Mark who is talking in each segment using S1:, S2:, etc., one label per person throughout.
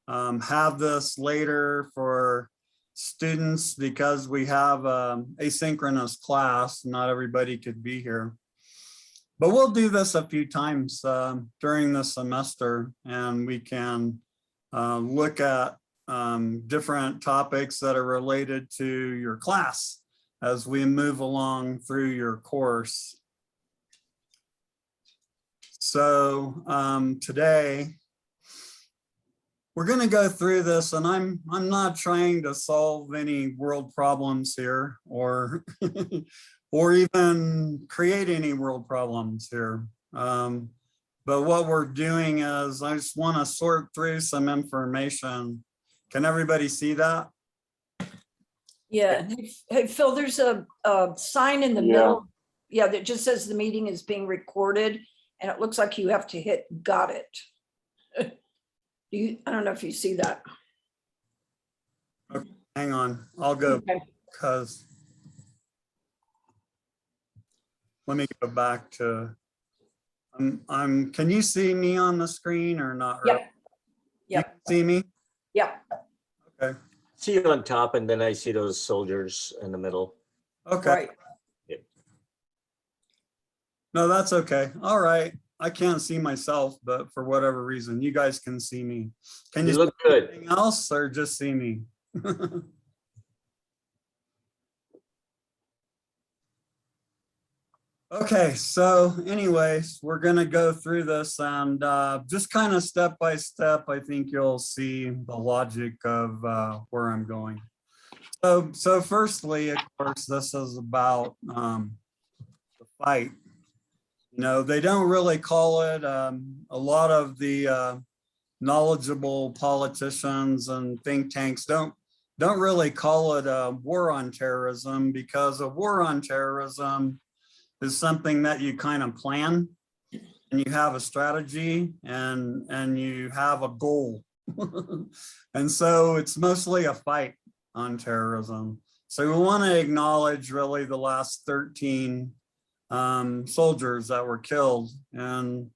S1: have this later for students because we have asynchronous class. Not everybody could be here. But we'll do this a few times during the semester, and we can look at different topics that are related to your class as we move along through your course. So today, we're going to go through this, and I'm not trying to solve any world problems here or or even create any world problems here. But what we're doing is I just want to sort through some information. Can everybody see that?
S2: Yeah. Hey, Phil, there's a sign in the middle. Yeah, that just says the meeting is being recorded, and it looks like you have to hit got it. I don't know if you see that.
S1: Okay, hang on, I'll go because let me go back to can you see me on the screen or not?
S2: Yep.
S1: You can see me?
S2: Yep.
S1: Okay.
S3: See you on top, and then I see those soldiers in the middle.
S1: Okay.
S2: Right.
S3: Yep.
S1: No, that's okay. All right. I can't see myself, but for whatever reason, you guys can see me. Can you
S3: look
S1: see
S3: good.
S1: anything else or just see me? Okay, so anyways, we're gonna go through this and just kind of step by step, I think you'll see the logic of where I'm going. So firstly, of course, this is about the fight. You know, they don't really call it, a lot of the knowledgeable politicians and think tanks don't really call it a war on terrorism, because a war on terrorism is something that you kind of plan, and you have a strategy and you have a goal. And so it's mostly a fight on terrorism. So we want to acknowledge really the last 13 soldiers that were killed, and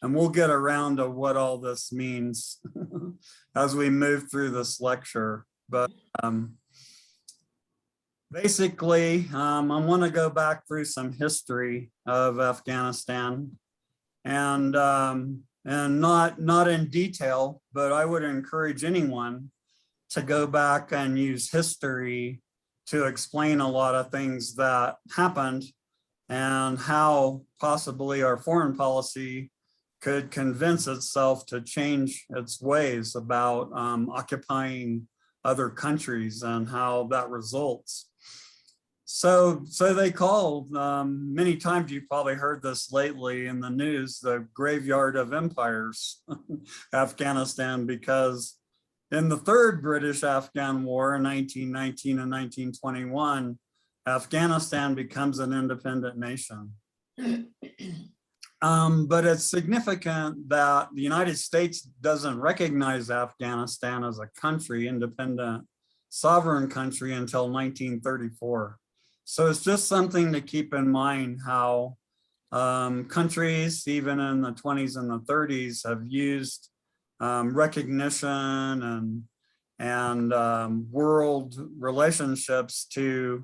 S1: we'll get around to what all this means as we move through this lecture. But basically, I want to go back through some history of Afghanistan, and not in detail, but I would encourage anyone to go back and use history to explain a lot of things that happened and how possibly our foreign policy could convince itself to change its ways about occupying other countries and how that results. So they called, many times you've probably heard this lately in the news, the graveyard of empires, Afghanistan, because in the third British-Afghan War in 1919 and 1921, Afghanistan becomes an independent nation. But it's significant that the United States doesn't recognize Afghanistan as a country, independent, sovereign country, until 1934. So it's just something to keep in mind how countries, even in the 20s and the 30s, have used recognition and world relationships to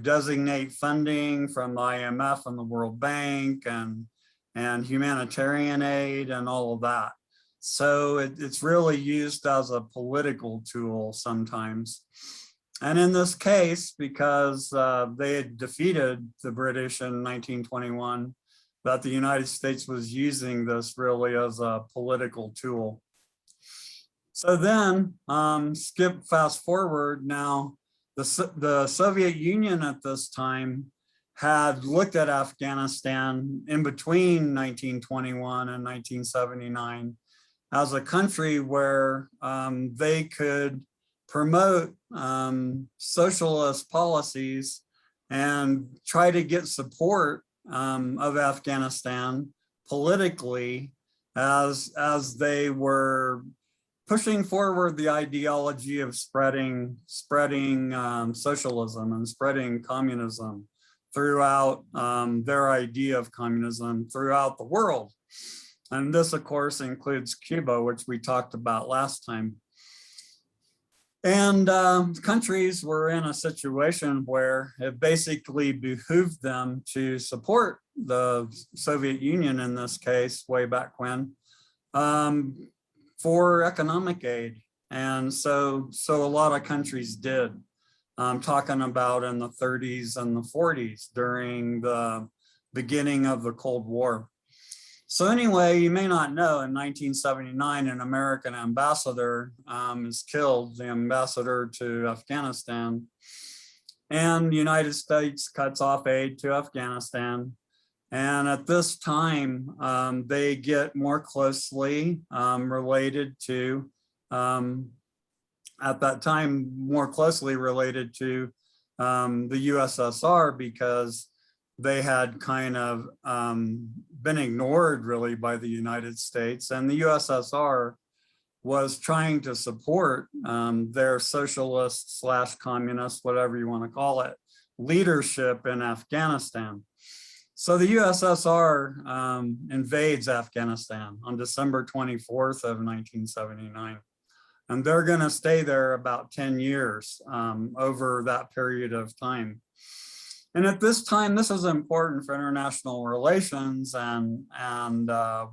S1: designate funding from the IMF and the World Bank and humanitarian aid and all of that. So it's really used as a political tool sometimes. And in this case, because they had defeated the British in 1921, that the United States was using this really as a political tool. So then, fast forward now, the Soviet Union at this time had looked at Afghanistan in between 1921 and 1979 as a country where they could promote socialist policies and try to get support of Afghanistan politically as they were pushing forward the ideology of spreading socialism and spreading communism throughout their idea of communism throughout the world. And this, of course, includes Cuba, which we talked about last time. And countries were in a situation where it basically behooved them to support the Soviet Union in this case, way back when, for economic aid. And so a lot of countries did. I'm talking about in the 30s and the 40s during the beginning of the Cold War. So anyway, you may not know, in 1979, an American ambassador is killed, the ambassador to Afghanistan, and the United States cuts off aid to Afghanistan. And at this time, they get more closely related to, at that time, more closely related to the USSR, because they had kind of been ignored really by the United States, and the USSR was trying to support their socialist / communist, whatever you want to call it, leadership in Afghanistan. So the USSR invades Afghanistan on December 24th of 1979. And they're going to stay there about 10 years over that period of time. And at this time, this is important for international relations and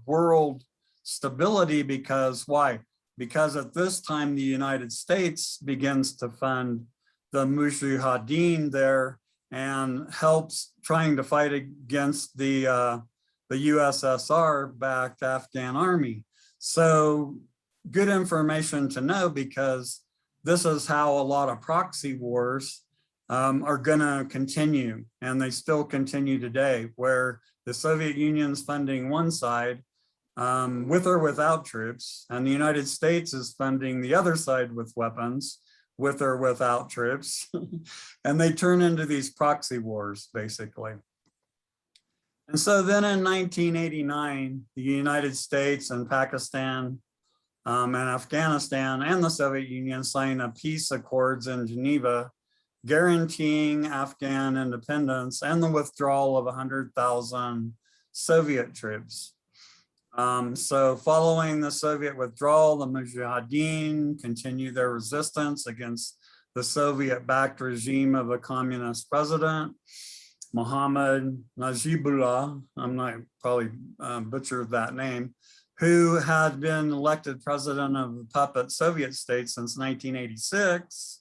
S1: world stability, because why? Because at this time, the United States begins to fund the Mujahideen there and helps trying to fight against the USSR-backed Afghan army. So good information to know, because this is how a lot of proxy wars are going to continue, and they still continue today, where the Soviet Union's funding one side with or without troops, and the United States is funding the other side with weapons, with or without troops, and they turn into these proxy wars, basically. And so then in 1989, the United States and Pakistan and Afghanistan and the Soviet Union signed a peace accords in Geneva, guaranteeing Afghan independence and the withdrawal of 100,000 Soviet troops. So following the Soviet withdrawal, the Mujahideen continue their resistance against the Soviet-backed regime of a communist president, Mohammad Najibullah, I'm not probably butchered that name, who had been elected president of the puppet Soviet state since 1986.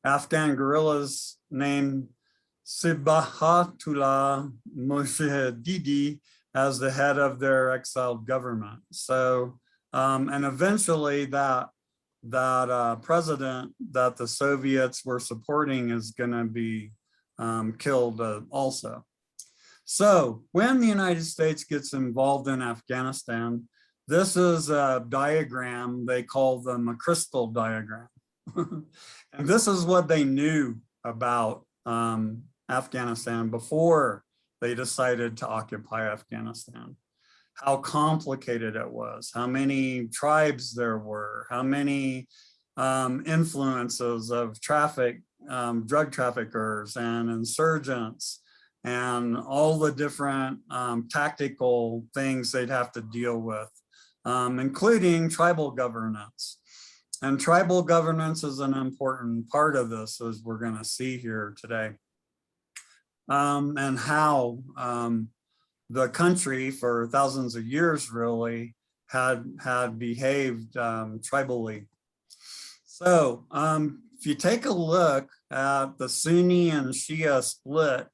S1: Afghan guerrillas named Sibahatullah Mujahideen as the head of their exiled government. So, and eventually that president that the Soviets were supporting is gonna be killed also. So when the United States gets involved in Afghanistan, this is a diagram, they call them a crystal diagram. And this is what they knew about Afghanistan before they decided to occupy Afghanistan. How complicated it was, how many tribes there were, how many influences of drug traffickers and insurgents, and all the different tactical things they'd have to deal with, including tribal governance. And tribal governance is an important part of this, as we're going to see here today. And how the country for thousands of years really had behaved tribally. So if you take a look at the Sunni and Shia split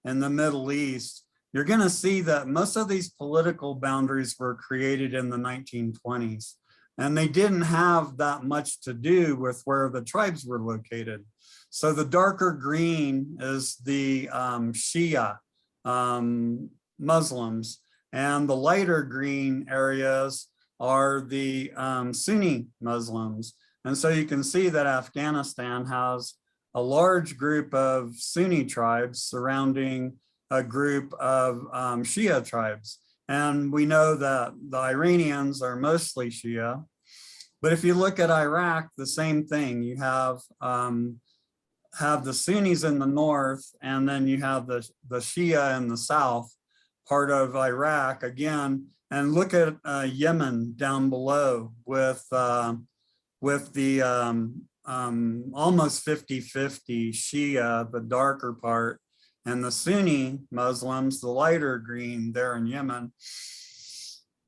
S1: in the Middle East, you're going to see that most of these political boundaries were created in the 1920s. And they didn't have that much to do with where the tribes were located. So the darker green is the Shia Muslims, and the lighter green areas are the Sunni Muslims. And so you can see that Afghanistan has a large group of Sunni tribes surrounding a group of Shia tribes. And we know that the Iranians are mostly Shia. But if you look at Iraq, the same thing. You have the Sunnis in the north, and then you have the Shia in the south part of Iraq. Again, and look at Yemen down below with the almost 50-50 Shia, the darker part, and the Sunni Muslims, the lighter green there in Yemen.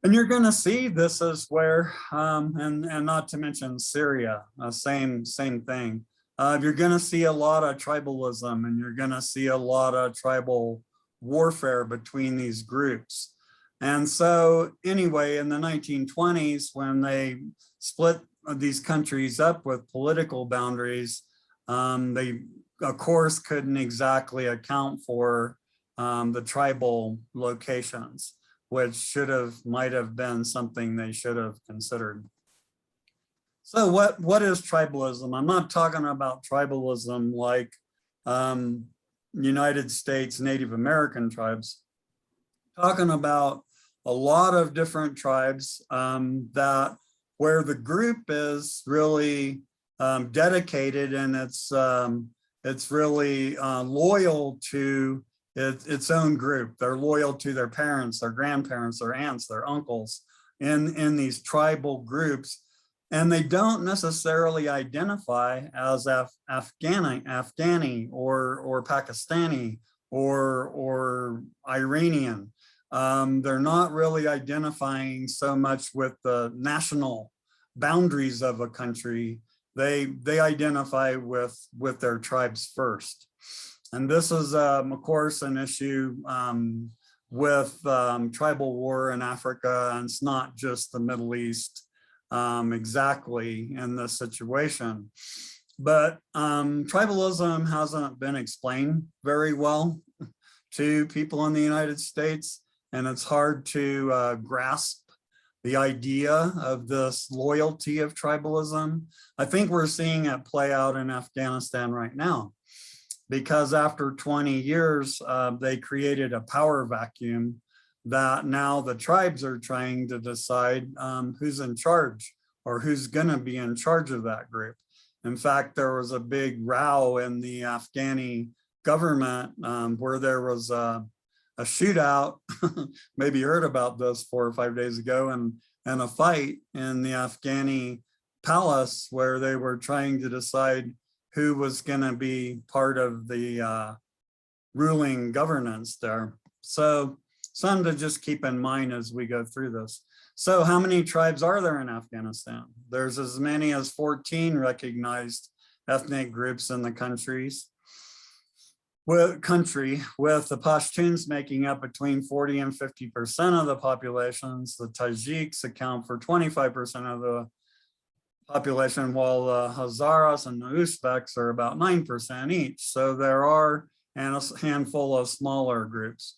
S1: And you're going to see this is where, and not to mention Syria, same thing. You're going to see a lot of tribalism, and you're going to see a lot of tribal warfare between these groups. And so anyway, in the 1920s, when they split these countries up with political boundaries, they of course couldn't exactly account for the tribal locations, which might have been something they should have considered. So what is tribalism? I'm not talking about tribalism like United States Native American tribes. I'm talking about a lot of different tribes that where the group is really dedicated, and it's really loyal to its own group. They're loyal to their parents, their grandparents, their aunts, their uncles in these tribal groups. And they don't necessarily identify as Afghani or Pakistani or Iranian. They're not really identifying so much with the national boundaries of a country. They identify with their tribes first. And this is, of course, an issue with tribal war in Africa, and it's not just the Middle East exactly in this situation. But tribalism hasn't been explained very well to people in the United States, and it's hard to grasp the idea of this loyalty of tribalism. I think we're seeing it play out in Afghanistan right now, because after 20 years, they created a power vacuum that now the tribes are trying to decide who's in charge or who's gonna be in charge of that group. In fact, there was a big row in the Afghani government where there was a shootout, maybe you heard about this 4 or 5 days ago, and a fight in the Afghani palace where they were trying to decide who was gonna be part of the ruling governance there. So something to just keep in mind as we go through this. So how many tribes are there in Afghanistan? There's as many as 14 recognized ethnic groups in the country, with the Pashtuns making up between 40 and 50% of the populations. The Tajiks account for 25% of the population, while the Hazaras and the Uzbeks are about 9% each. So there are a handful of smaller groups.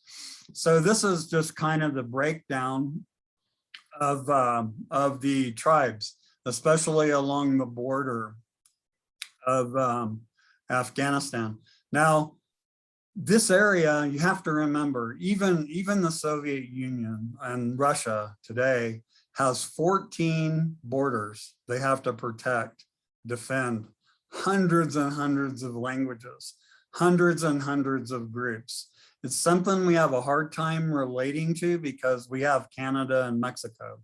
S1: So this is just kind of the breakdown of the tribes, especially along the border of Afghanistan. Now, this area, you have to remember, even the Soviet Union and Russia today has 14 borders they have to protect, defend, hundreds and hundreds of languages, hundreds and hundreds of groups. It's something we have a hard time relating to because we have Canada and Mexico.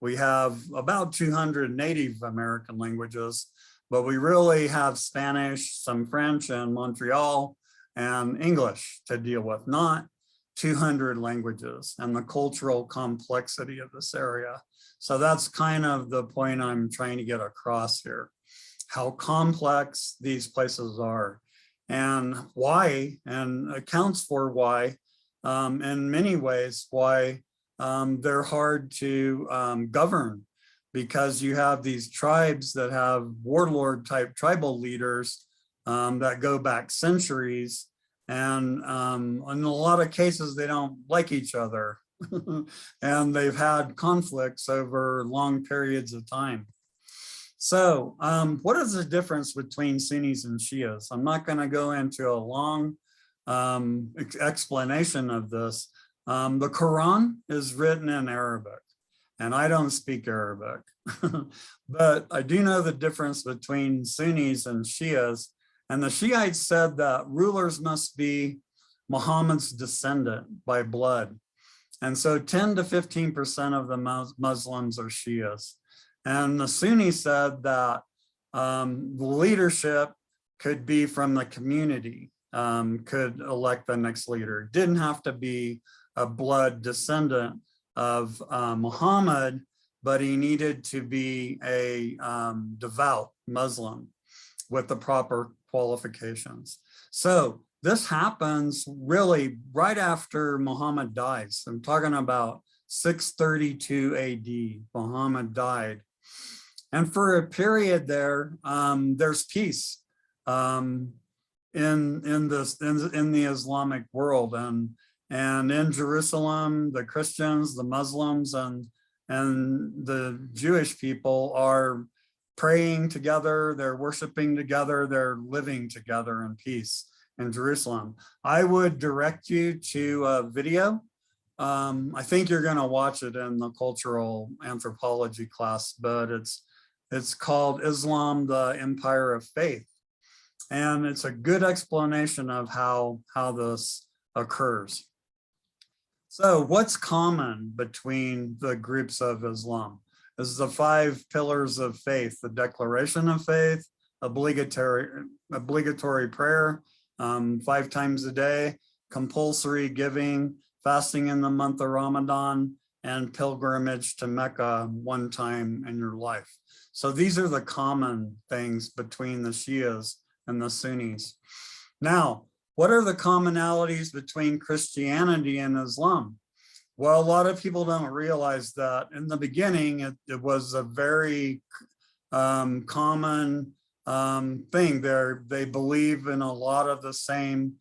S1: We have about 200 Native American languages, but we really have Spanish, some French in Montreal, and English to deal with, not 200 languages and the cultural complexity of this area. So that's kind of the point I'm trying to get across here, how complex these places are and why, and accounts for why, in many ways, why they're hard to govern, because you have these tribes that have warlord type tribal leaders that go back centuries, and in a lot of cases they don't like each other and they've had conflicts over long periods of time. So what is the difference between Sunnis and Shias? I'm not going to go into a long explanation of this. The Quran is written in Arabic, and I don't speak Arabic, but I do know the difference between Sunnis and Shias. And the Shiites said that rulers must be Muhammad's descendant by blood. And so 10 to 15% of the Muslims are Shias. And the Sunni said that the leadership could be from the community, could elect the next leader. It didn't have to be a blood descendant of Muhammad, but he needed to be a devout Muslim with the proper qualifications. So this happens really right after Muhammad dies. I'm talking about 632 AD, Muhammad died. And for a period there, there's peace in the Islamic world, and in Jerusalem, the Christians, the Muslims, and the Jewish people are praying together, they're worshiping together, they're living together in peace in Jerusalem. I would direct you to a video. I think you're going to watch it in the cultural anthropology class, but it's called Islam, the Empire of Faith. And it's a good explanation of how this occurs. So what's common between the groups of Islam? This is the 5 pillars of faith: the declaration of faith, obligatory prayer 5 times a day, compulsory giving, fasting in the month of Ramadan, and pilgrimage to Mecca 1 time in your life. So these are the common things between the Shias and the Sunnis. Now, what are the commonalities between Christianity and Islam? Well, a lot of people don't realize that in the beginning, it was a very common thing. They believe in a lot of the same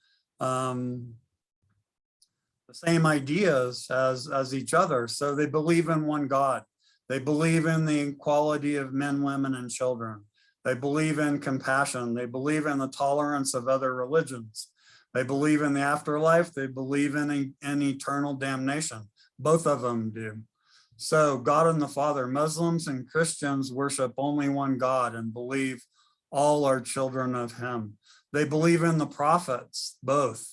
S1: ideas as each other. So they believe in one God. They believe in the equality of men, women, and children. They believe in compassion. They believe in the tolerance of other religions. They believe in the afterlife. They believe in eternal damnation. Both of them do. So God and the Father, Muslims and Christians worship only one God and believe all are children of him. They believe in the prophets, both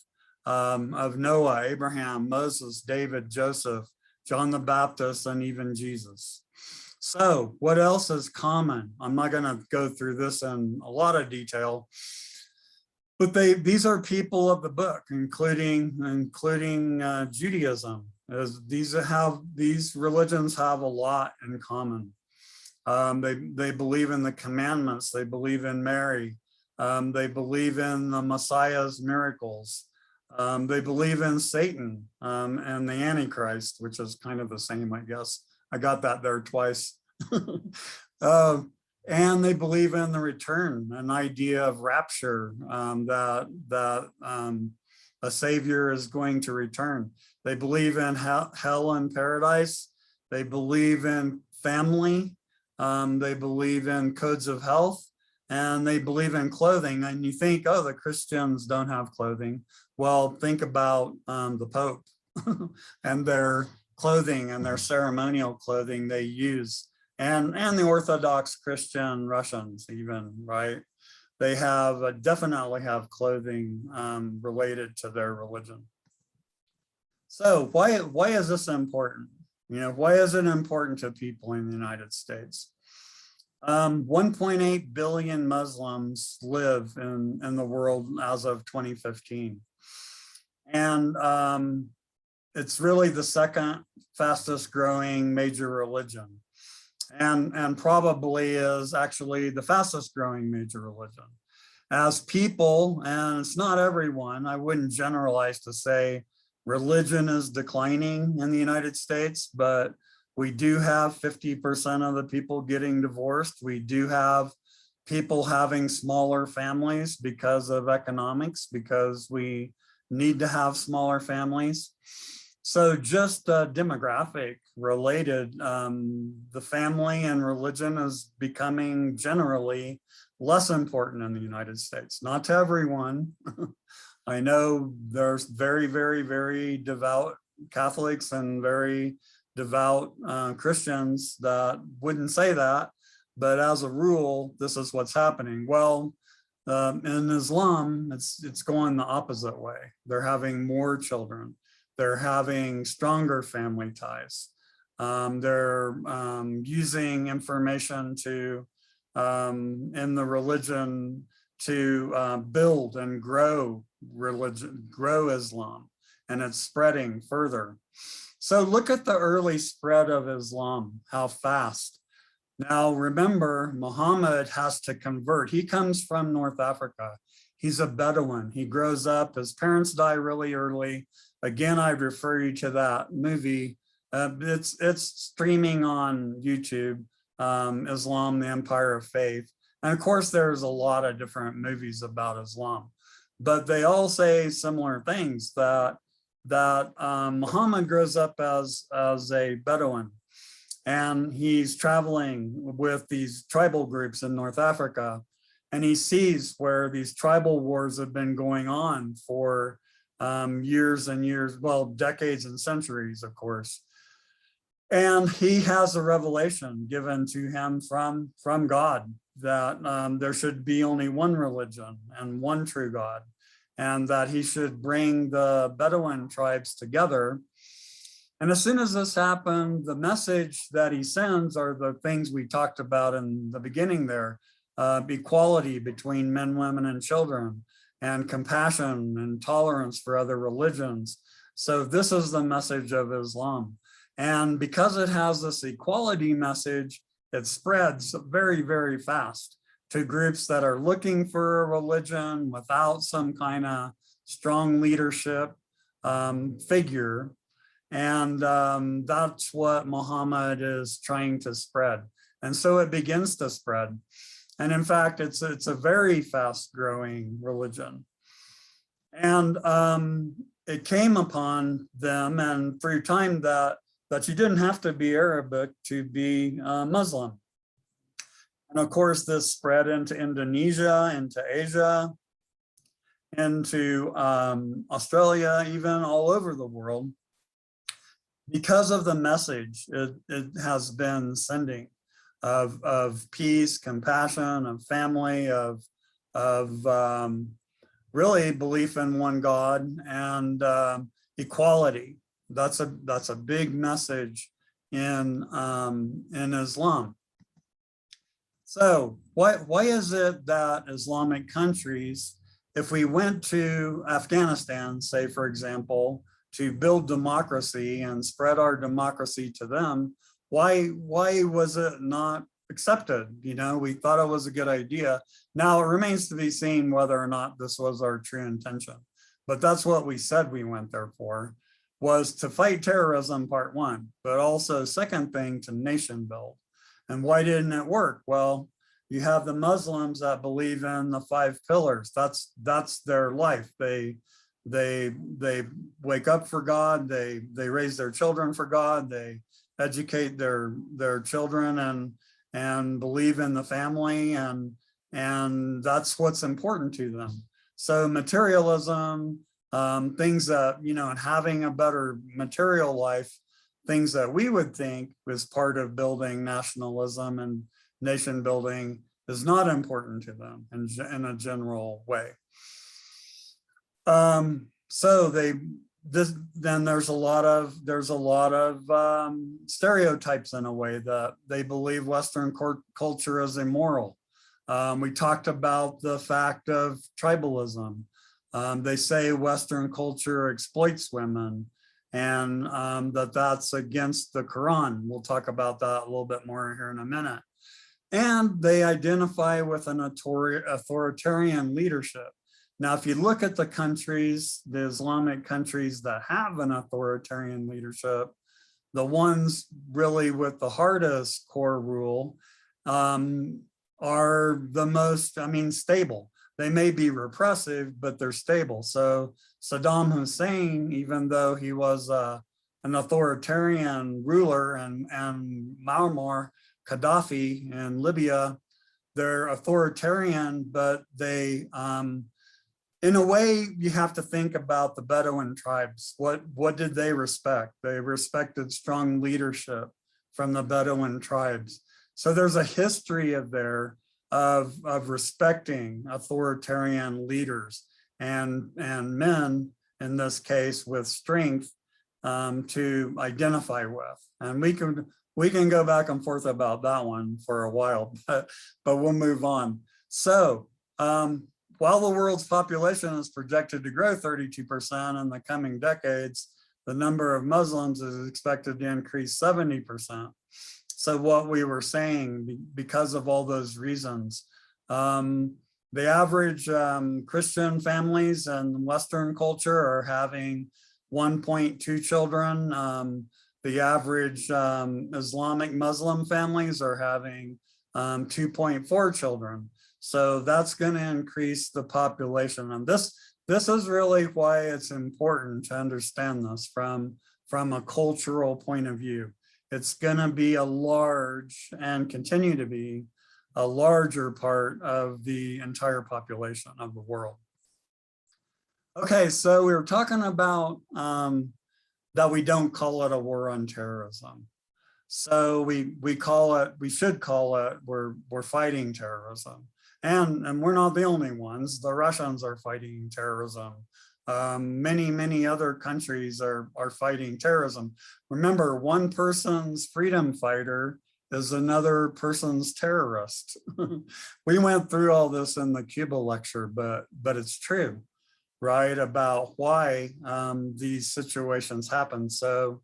S1: of Noah, Abraham, Moses, David, Joseph, John the Baptist, and even Jesus. So what else is common? I'm not going to go through this in a lot of detail, but these are people of the book, including Judaism. As these religions have a lot in common. They believe in the commandments. They believe in Mary. They believe in the Messiah's miracles. They believe in Satan and the Antichrist, which is kind of the same, I guess. I got that there twice. And they believe in the return, an idea of rapture, that a savior is going to return. They believe in hell and paradise. They believe in family. They believe in codes of health, and they believe in clothing. And you think, oh, the Christians don't have clothing. Well, think about the Pope and their clothing and their ceremonial clothing they use, and the Orthodox Christian Russians even, right? They definitely have clothing related to their religion. So why is this important? Why is it important to people in the United States? 1.8 billion Muslims live in the world as of 2015. And it's really the second fastest growing major religion, and probably is actually the fastest growing major religion. As people, and it's not everyone, I wouldn't generalize to say religion is declining in the United States, but we do have 50% of the people getting divorced. We do have people having smaller families because of economics, because we need to have smaller families. So just demographic related, the family and religion is becoming generally less important in the United States. Not to everyone. I know there's very, very, very devout Catholics and very devout Christians that wouldn't say that, but as a rule, this is what's happening. Well, in Islam, it's going the opposite way. They're having more children. They're having stronger family ties. They're using information to in the religion to build and grow religion, grow Islam, and it's spreading further. So look at the early spread of Islam, how fast. Now remember, Muhammad has to convert. He comes from North Africa. He's a Bedouin. He grows up, his parents die really early. Again, I'd refer you to that movie. It's streaming on YouTube, Islam, the Empire of Faith. And of course, there's a lot of different movies about Islam, but they all say similar things, that Muhammad grows up as a Bedouin, and he's traveling with these tribal groups in North Africa, and he sees where these tribal wars have been going on for years and years, well, decades and centuries, of course. And he has a revelation given to him from God that there should be only one religion and one true God, and that he should bring the Bedouin tribes together. And as soon as this happened, the message that he sends are the things we talked about in the beginning there, equality between men, women, and children, and compassion and tolerance for other religions. So this is the message of Islam. And because it has this equality message, it spreads very, very fast to groups that are looking for a religion without some kind of strong leadership figure. And that's what Muhammad is trying to spread. And so it begins to spread. And in fact, it's a very fast growing religion. And it came upon them, and through time, that you didn't have to be Arabic to be Muslim. And of course, this spread into Indonesia, into Asia, into Australia, even all over the world, because of the message it has been sending of peace, compassion, of family, of really belief in one God, and equality. That's a big message in Islam. So why is it that Islamic countries, if we went to Afghanistan, say for example, to build democracy and spread our democracy to them, why was it not accepted? You know, we thought it was a good idea. Now it remains to be seen whether or not this was our true intention. But that's what we said we went there for, was to fight terrorism, part one, but also second thing, to nation build. And why didn't it work? Well, you have the Muslims that believe in the 5 pillars. That's their life. They wake up for God. They raise their children for God. They educate their children and believe in the family, and that's what's important to them. So materialism, things that, you know, and having a better material life, things that we would think was part of building nationalism and nation building, is not important to them in a general way. So then there's a lot of stereotypes in a way, that they believe Western culture is immoral. We talked about the fact of tribalism. They say Western culture exploits women, and that's against the Quran. We'll talk about that a little bit more here in a minute. And they identify with an authoritarian leadership. Now, if you look at the countries, the Islamic countries that have an authoritarian leadership, the ones really with the hardest core rule are the most, stable. They may be repressive, but they're stable. So Saddam Hussein, even though he was an authoritarian ruler, and Muammar Gaddafi in Libya, they're authoritarian, but they, in a way, you have to think about the Bedouin tribes. What did they respect? They respected strong leadership from the Bedouin tribes. So there's a history of respecting authoritarian leaders and men, in this case, with strength, to identify with. And we can go back and forth about that one for a while, but we'll move on. So while the world's population is projected to grow 32% in the coming decades, the number of Muslims is expected to increase 70%. So what we were saying, because of all those reasons, the average Christian families in Western culture are having 1.2 children. The average Islamic Muslim families are having 2.4 children. So that's going to increase the population. And this is really why it's important to understand this from a cultural point of view. It's going to be a large and continue to be a larger part of the entire population of the world. Okay, so we were talking about that we don't call it a war on terrorism. So we should call it, we're fighting terrorism. And we're not the only ones. The Russians are fighting terrorism. Many other countries are fighting terrorism. Remember, one person's freedom fighter is another person's terrorist. We went through all this in the Cuba lecture, but it's true, right, about why these situations happen. So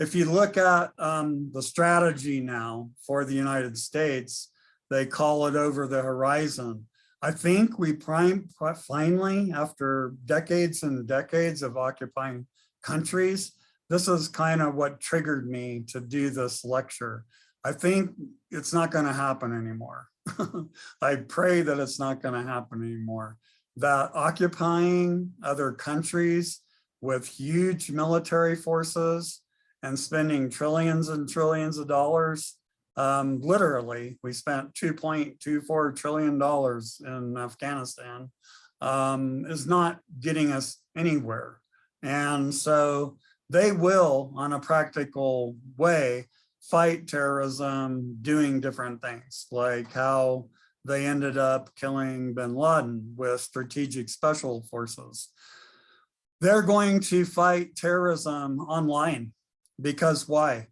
S1: if you look at the strategy now for the United States, they call it over the horizon. I think we finally, after decades and decades of occupying countries, this is kind of what triggered me to do this lecture. I think it's not going to happen anymore. I pray that it's not going to happen anymore. That occupying other countries with huge military forces and spending trillions and trillions of dollars, literally, we spent $2.24 trillion in Afghanistan, is not getting us anywhere. And so they will, on a practical way, fight terrorism doing different things, like how they ended up killing bin Laden with strategic special forces. They're going to fight terrorism online, because why?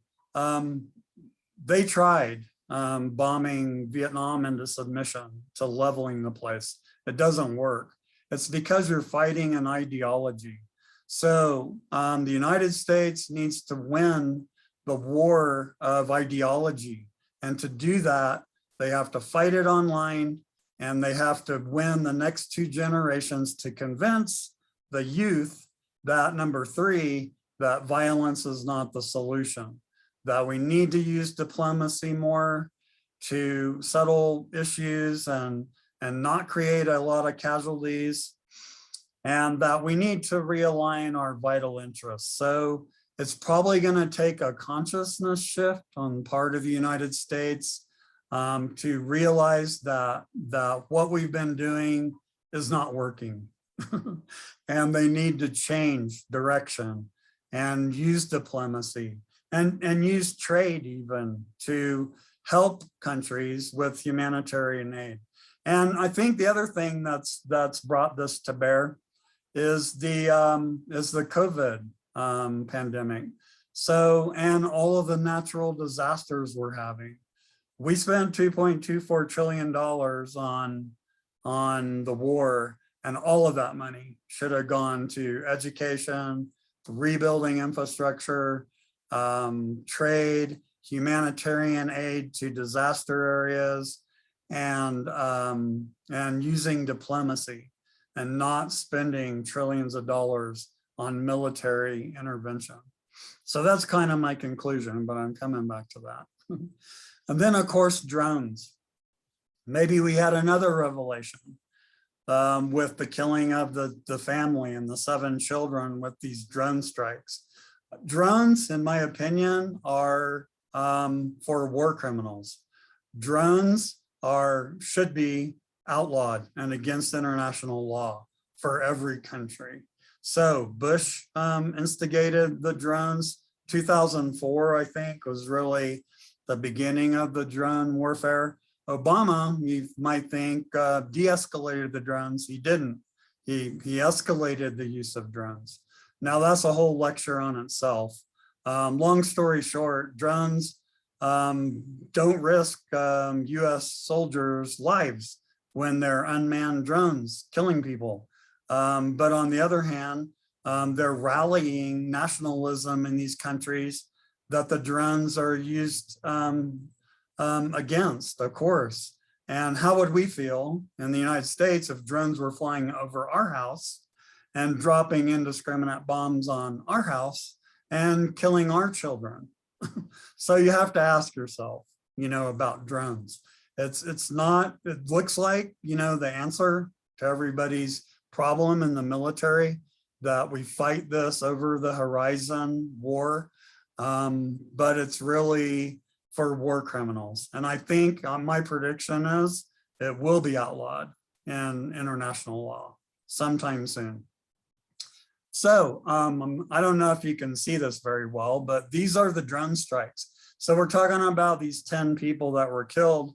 S1: They tried bombing Vietnam into submission, to leveling the place. It doesn't work. It's because you're fighting an ideology. So the United States needs to win the war of ideology. And to do that, they have to fight it online, and they have to win the next 2 generations to convince the youth that, number 3, that violence is not the solution, that we need to use diplomacy more to settle issues and not create a lot of casualties, and that we need to realign our vital interests. So it's probably going to take a consciousness shift on part of the United States to realize that what we've been doing is not working. And they need to change direction and use diplomacy and use trade even to help countries with humanitarian aid. And I think the other thing that's brought this to bear is the COVID pandemic. So, and all of the natural disasters we're having. We spent $2.24 trillion on the war, and all of that money should have gone to education, rebuilding infrastructure, trade, humanitarian aid to disaster areas, and using diplomacy, and not spending trillions of dollars on military intervention. So that's kind of my conclusion, but I'm coming back to that. And then, of course, drones. Maybe we had another revelation with the killing of the family and the 7 children with these drone strikes. Drones, in my opinion, are for war criminals. Drones should be outlawed and against international law for every country. So Bush instigated the drones. 2004, I think, was really the beginning of the drone warfare. Obama, you might think, de-escalated the drones. He didn't. He escalated the use of drones. Now that's a whole lecture on itself. Long story short, drones don't risk US soldiers' lives when they're unmanned drones killing people. But on the other hand, they're rallying nationalism in these countries that the drones are used against, of course. And how would we feel in the United States if drones were flying over our house and dropping indiscriminate bombs on our house and killing our children? So you have to ask yourself, about drones. It's not, it looks like, the answer to everybody's problem in the military, that we fight this over the horizon war, but it's really for war criminals. And I think my prediction is it will be outlawed in international law sometime soon. So I don't know if you can see this very well, but these are the drone strikes. So we're talking about these 10 people that were killed.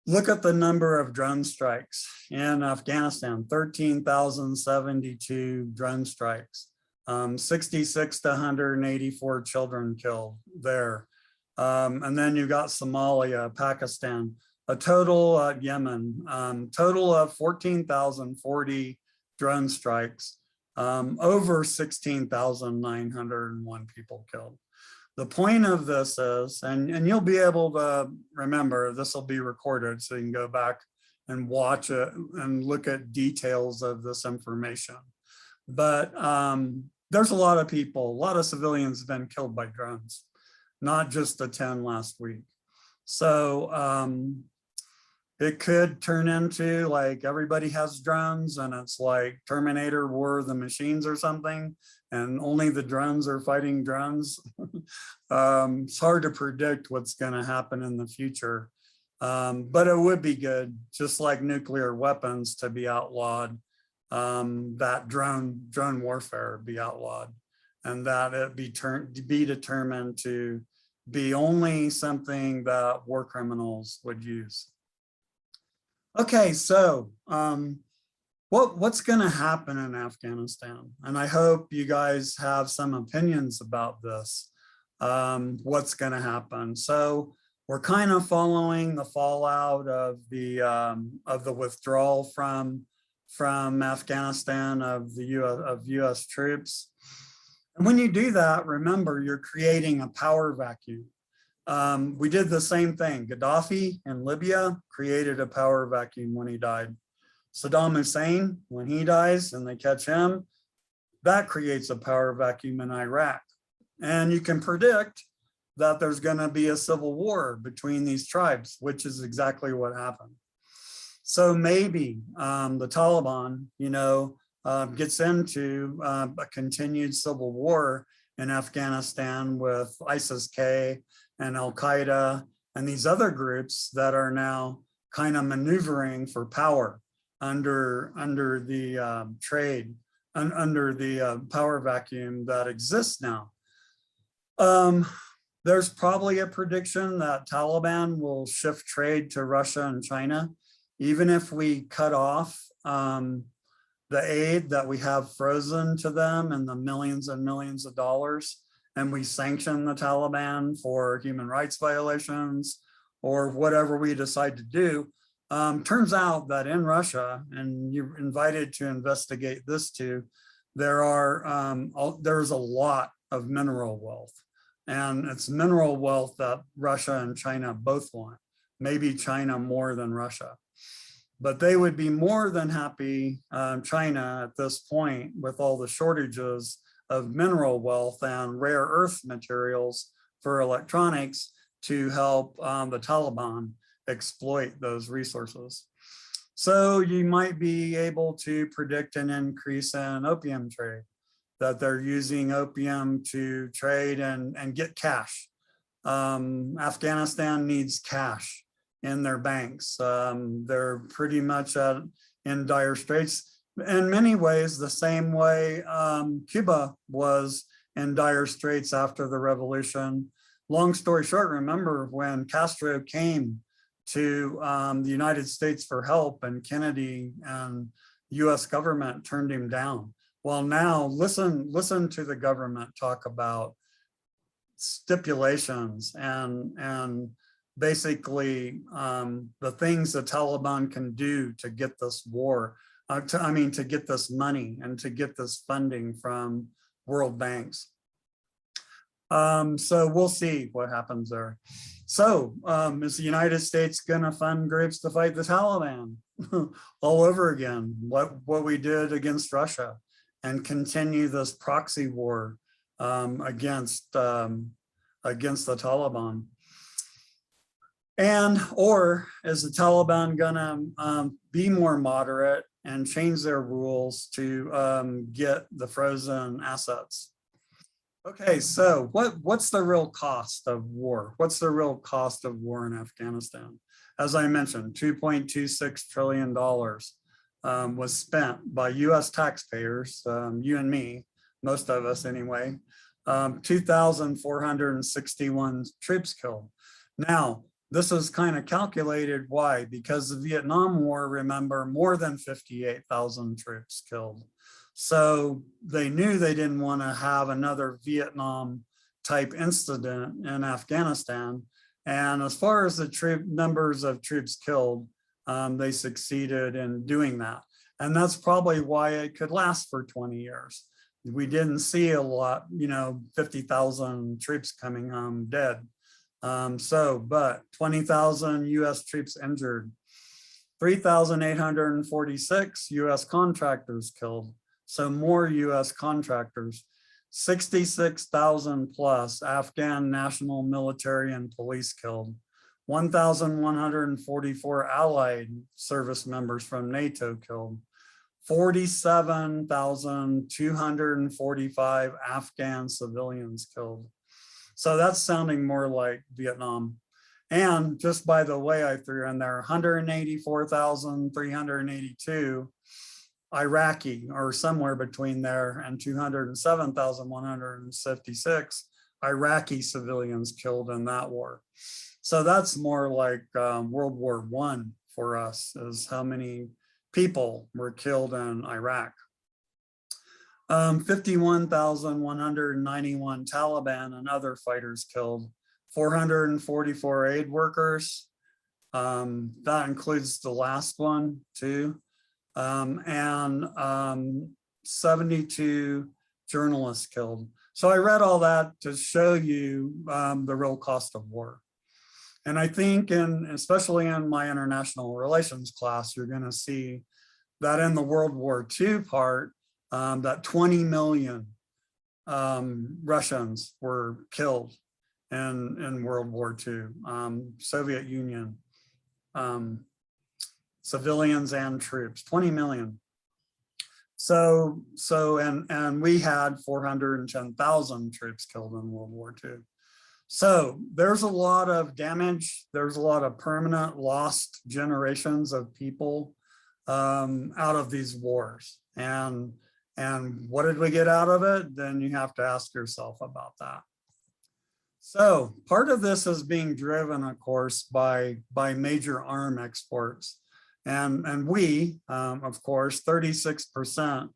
S1: Look at the number of drone strikes in Afghanistan, 13,072 drone strikes, 66 to 184 children killed there. And then you got Somalia, Pakistan, a total Yemen, total of 14,040 drone strikes, over 16,901 people killed. The point of this is, and you'll be able to remember, this will be recorded so you can go back and watch it and look at details of this information. But there's a lot of people, a lot of civilians have been killed by drones, not just the 10 last week. So it could turn into like everybody has drones and it's like Terminator War of the Machines or something, and only the drones are fighting drones. It's hard to predict what's going to happen in the future, but it would be good, just like nuclear weapons, to be outlawed, that drone warfare be outlawed, and that it be determined to be only something that war criminals would use. Okay, so what's going to happen in Afghanistan? And I hope you guys have some opinions about this. What's going to happen? So we're kind of following the fallout of the withdrawal from Afghanistan of U.S. troops. And when you do that, remember, you're creating a power vacuum. We did the same thing. Gaddafi in Libya created a power vacuum when he died. Saddam Hussein, when he dies and they catch him, that creates a power vacuum in Iraq. And you can predict that there's going to be a civil war between these tribes, which is exactly what happened. So maybe the Taliban, gets into a continued civil war in Afghanistan with ISIS-K and Al-Qaeda and these other groups that are now kind of maneuvering for power under the trade and under the power vacuum that exists now. There's probably a prediction that Taliban will shift trade to Russia and China, even if we cut off the aid that we have frozen to them and the millions and millions of dollars, and we sanction the Taliban for human rights violations or whatever we decide to do. Turns out that in Russia, and you're invited to investigate this too, there's a lot of mineral wealth, and it's mineral wealth that Russia and China both want, maybe China more than Russia. But they would be more than happy, China at this point, with all the shortages of mineral wealth and rare earth materials for electronics, to help the Taliban exploit those resources. So you might be able to predict an increase in opium trade, that they're using opium to trade and get cash. Afghanistan needs cash in their banks. They're pretty much in dire straits. In many ways, the same way Cuba was in dire straits after the revolution. Long story short, remember when Castro came to the United States for help and Kennedy and US government turned him down. Well, now listen to the government talk about stipulations and basically the things the Taliban can do to get this war, to get this money and to get this funding from world banks. So we'll see what happens there. So is the United States gonna fund groups to fight the Taliban all over again? What we did against Russia, and continue this proxy war against the Taliban? And or is the Taliban gonna be more moderate and change their rules to get the frozen assets? Okay, so what's the real cost of war? What's the real cost of war in Afghanistan? As I mentioned, $2.26 trillion was spent by US taxpayers, you and me, most of us anyway, 2,461 troops killed. Now, this is kind of calculated, why? Because the Vietnam War, remember, more than 58,000 troops killed. So they knew they didn't want to have another Vietnam type incident in Afghanistan. And as far as the numbers of troops killed, they succeeded in doing that. And that's probably why it could last for 20 years. We didn't see a lot, 50,000 troops coming home dead. But 20,000 US troops injured, 3,846 US contractors killed. So more US contractors, 66,000 plus Afghan national military and police killed, 1,144 allied service members from NATO killed, 47,245 Afghan civilians killed. So that's sounding more like Vietnam. And just by the way, I threw in there 184,382 Iraqi, or somewhere between there, and 207,156 Iraqi civilians killed in that war. So that's more like World War I for us, is how many people were killed in Iraq. 51,191 Taliban and other fighters killed, 444 aid workers. That includes the last one too. And 72 journalists killed. So I read all that to show you the real cost of war. And I think, especially in my international relations class, you're going to see that in the World War II part, that 20 million Russians were killed in World War II, Soviet Union. Civilians and troops, 20 million. And we had 410,000 troops killed in World War II. So there's a lot of damage. There's a lot of permanent lost generations of people out of these wars. And what did we get out of it? Then you have to ask yourself about that. So part of this is being driven, of course, by major arm exports. And we, of course, 36%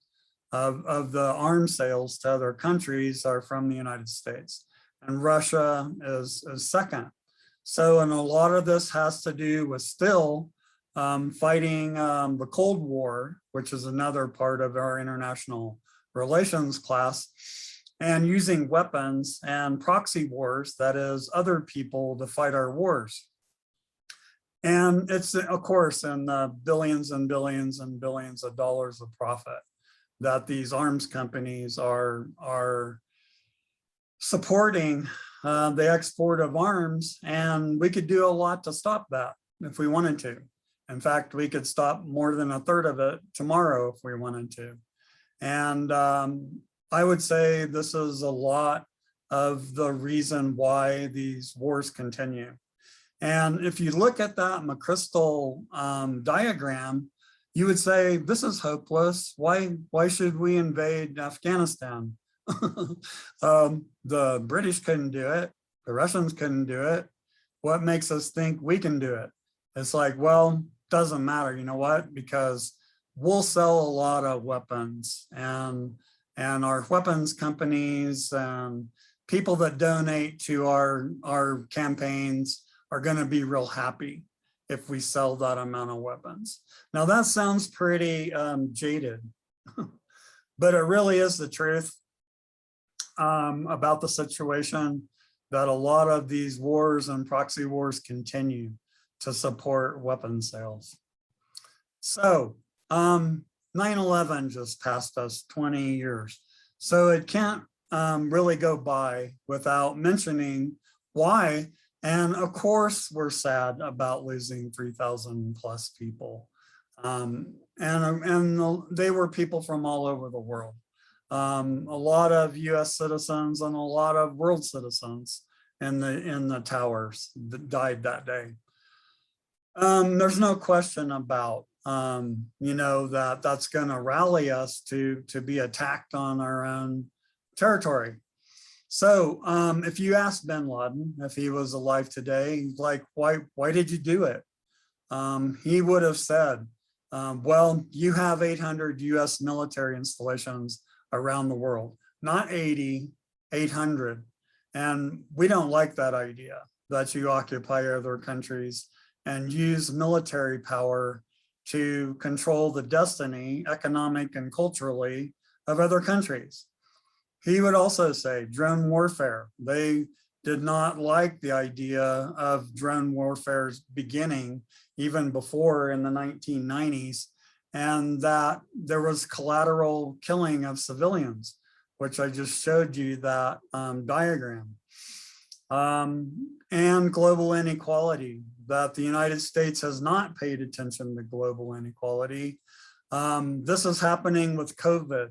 S1: of the arms sales to other countries are from the United States, and Russia is second. So, and a lot of this has to do with still fighting the Cold War, which is another part of our international relations class, and using weapons and proxy wars, that is, other people to fight our wars. And it's, of course, in the billions and billions and billions of dollars of profit that these arms companies are supporting the export of arms. And we could do a lot to stop that if we wanted to. In fact, we could stop more than a third of it tomorrow if we wanted to. And I would say this is a lot of the reason why these wars continue. And if you look at that McChrystal diagram, you would say, this is hopeless. Why should we invade Afghanistan? The British couldn't do it. The Russians couldn't do it. What makes us think we can do it? It's like, well, doesn't matter. You know what? Because we'll sell a lot of weapons, and our weapons companies and people that donate to our campaigns are going to be real happy if we sell that amount of weapons. Now that sounds pretty jaded, but it really is the truth about the situation, that a lot of these wars and proxy wars continue to support weapon sales. So 9/11 just passed us 20 years. So it can't really go by without mentioning why. And of course, we're sad about losing 3,000 plus people. And they were people from all over the world. A lot of US citizens and a lot of world citizens in the towers that died that day. There's no question about that's going to rally us to be attacked on our own territory. So if you ask bin Laden if he was alive today, like, why did you do it? He would have said, well, you have 800 US military installations around the world, not 80, 800. And we don't like that idea, that you occupy other countries and use military power to control the destiny, economic and culturally, of other countries. He would also say drone warfare. They did not like the idea of drone warfare's beginning even before in the 1990s, and that there was collateral killing of civilians, which I just showed you that diagram. And global inequality, that the United States has not paid attention to global inequality. This is happening with COVID.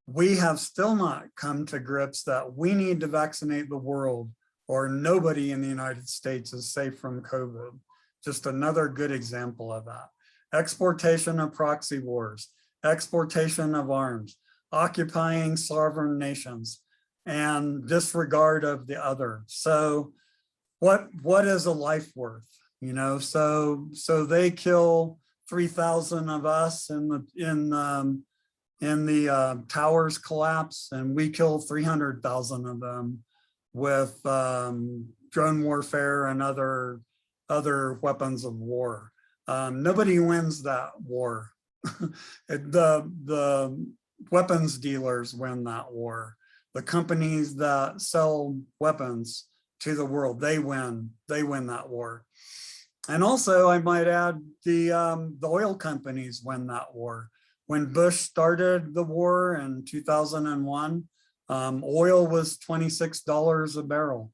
S1: We have still not come to grips that we need to vaccinate the world, or nobody in the United States is safe from COVID. Just another good example of that. Exportation of proxy wars, exportation of arms, occupying sovereign nations, and disregard of the other. So what is a life worth? So they kill 3,000 of us in the towers collapse, and we kill 300,000 of them with drone warfare and other weapons of war. Nobody wins that war. The weapons dealers win that war. The companies that sell weapons to the world, they win that war. And also, I might add, the oil companies win that war. When Bush started the war in 2001, oil was $26 a barrel.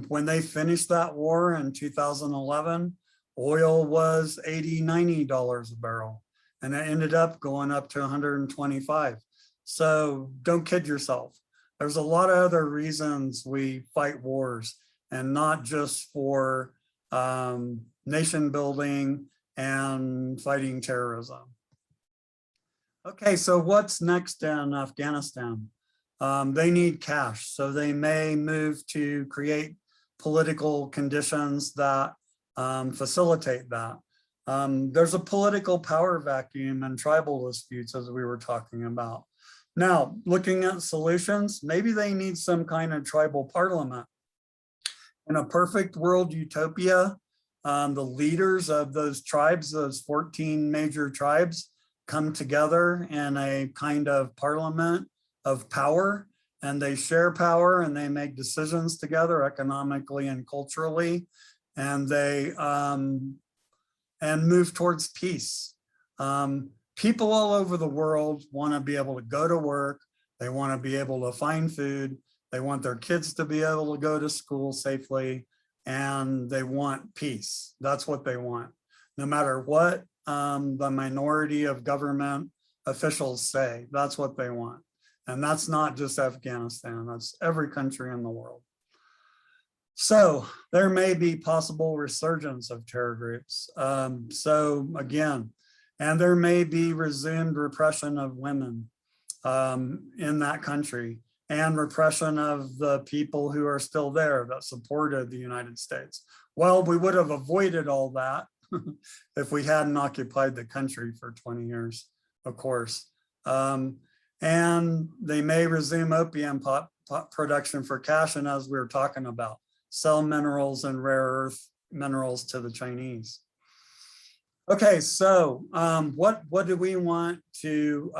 S1: When they finished that war in 2011, oil was $80, $90 a barrel. And it ended up going up to 125. So don't kid yourself. There's a lot of other reasons we fight wars, and not just for nation building and fighting terrorism. Okay, so what's next in Afghanistan? They need cash, so they may move to create political conditions that facilitate that. There's a political power vacuum and tribal disputes, as we were talking about. Now, looking at solutions, maybe they need some kind of tribal parliament. In a perfect world utopia, the leaders of those tribes, those 14 major tribes, come together in a kind of parliament of power, and they share power and they make decisions together economically and culturally, and they and move towards peace. People all over the world want to be able to go to work. They want to be able to find food. They want their kids to be able to go to school safely, and they want peace. That's what they want. No matter what the minority of government officials say, that's what they want. And that's not just Afghanistan, that's every country in the world. So there may be possible resurgence of terror groups. So again, and there may be resumed repression of women in that country, and repression of the people who are still there that supported the United States. Well, we would have avoided all that if we hadn't occupied the country for 20 years, of course. And they may resume opium production for cash, and as we were talking about, sell minerals and rare earth minerals to the Chinese. Okay, so what do we want to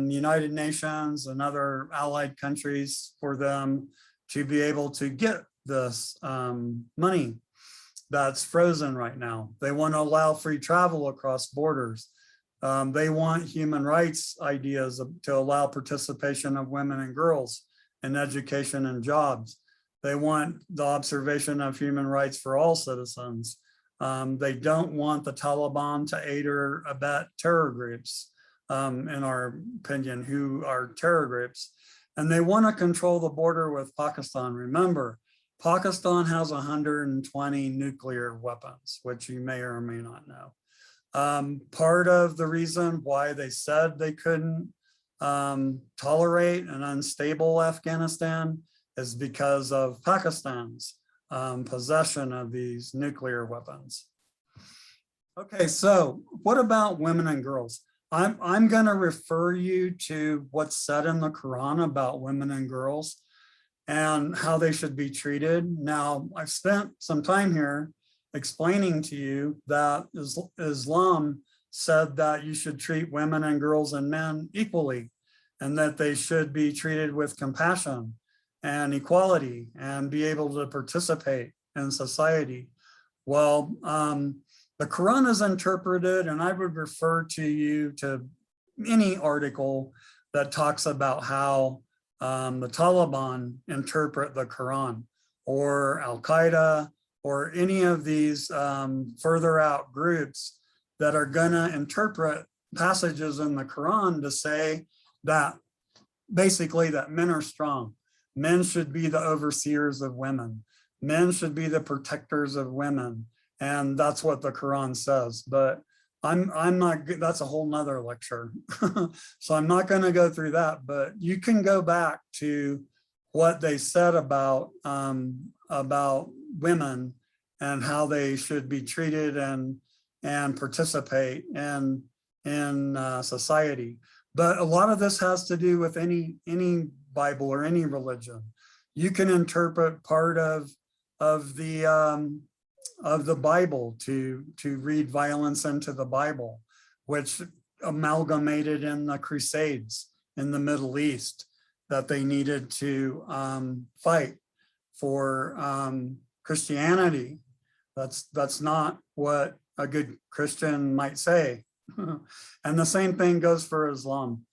S1: United Nations and other allied countries for them to be able to get this money that's frozen right now? They want to allow free travel across borders. They want human rights ideas to allow participation of women and girls in education and jobs. They want the observation of human rights for all citizens. They don't want the Taliban to aid or abet terror groups, in our opinion, who are terror groups. And they want to control the border with Pakistan. Remember, Pakistan has 120 nuclear weapons, which you may or may not know. Part of the reason why they said they couldn't tolerate an unstable Afghanistan is because of Pakistan's possession of these nuclear weapons. Okay, so what about women and girls? I'm going to refer you to what's said in the Quran about women and girls and how they should be treated. Now, I've spent some time here explaining to you that Islam said that you should treat women and girls and men equally, and that they should be treated with compassion and equality and be able to participate in society. Well, the Quran is interpreted, and I would refer to you to any article that talks about how the Taliban interpret the Quran, or Al-Qaeda, or any of these further out groups that are gonna interpret passages in the Quran to say that basically that men are strong. Men should be the overseers of women. Men should be the protectors of women. And that's what the Quran says, but I'm not, that's a whole nother lecture. So I'm not gonna go through that, but you can go back to what they said about women and how they should be treated and participate in society. But a lot of this has to do with any Bible or any religion. You can interpret part of the Bible to read violence into the Bible, which amalgamated in the Crusades in the Middle East, that they needed to fight for Christianity. That's not what a good Christian might say. And the same thing goes for Islam.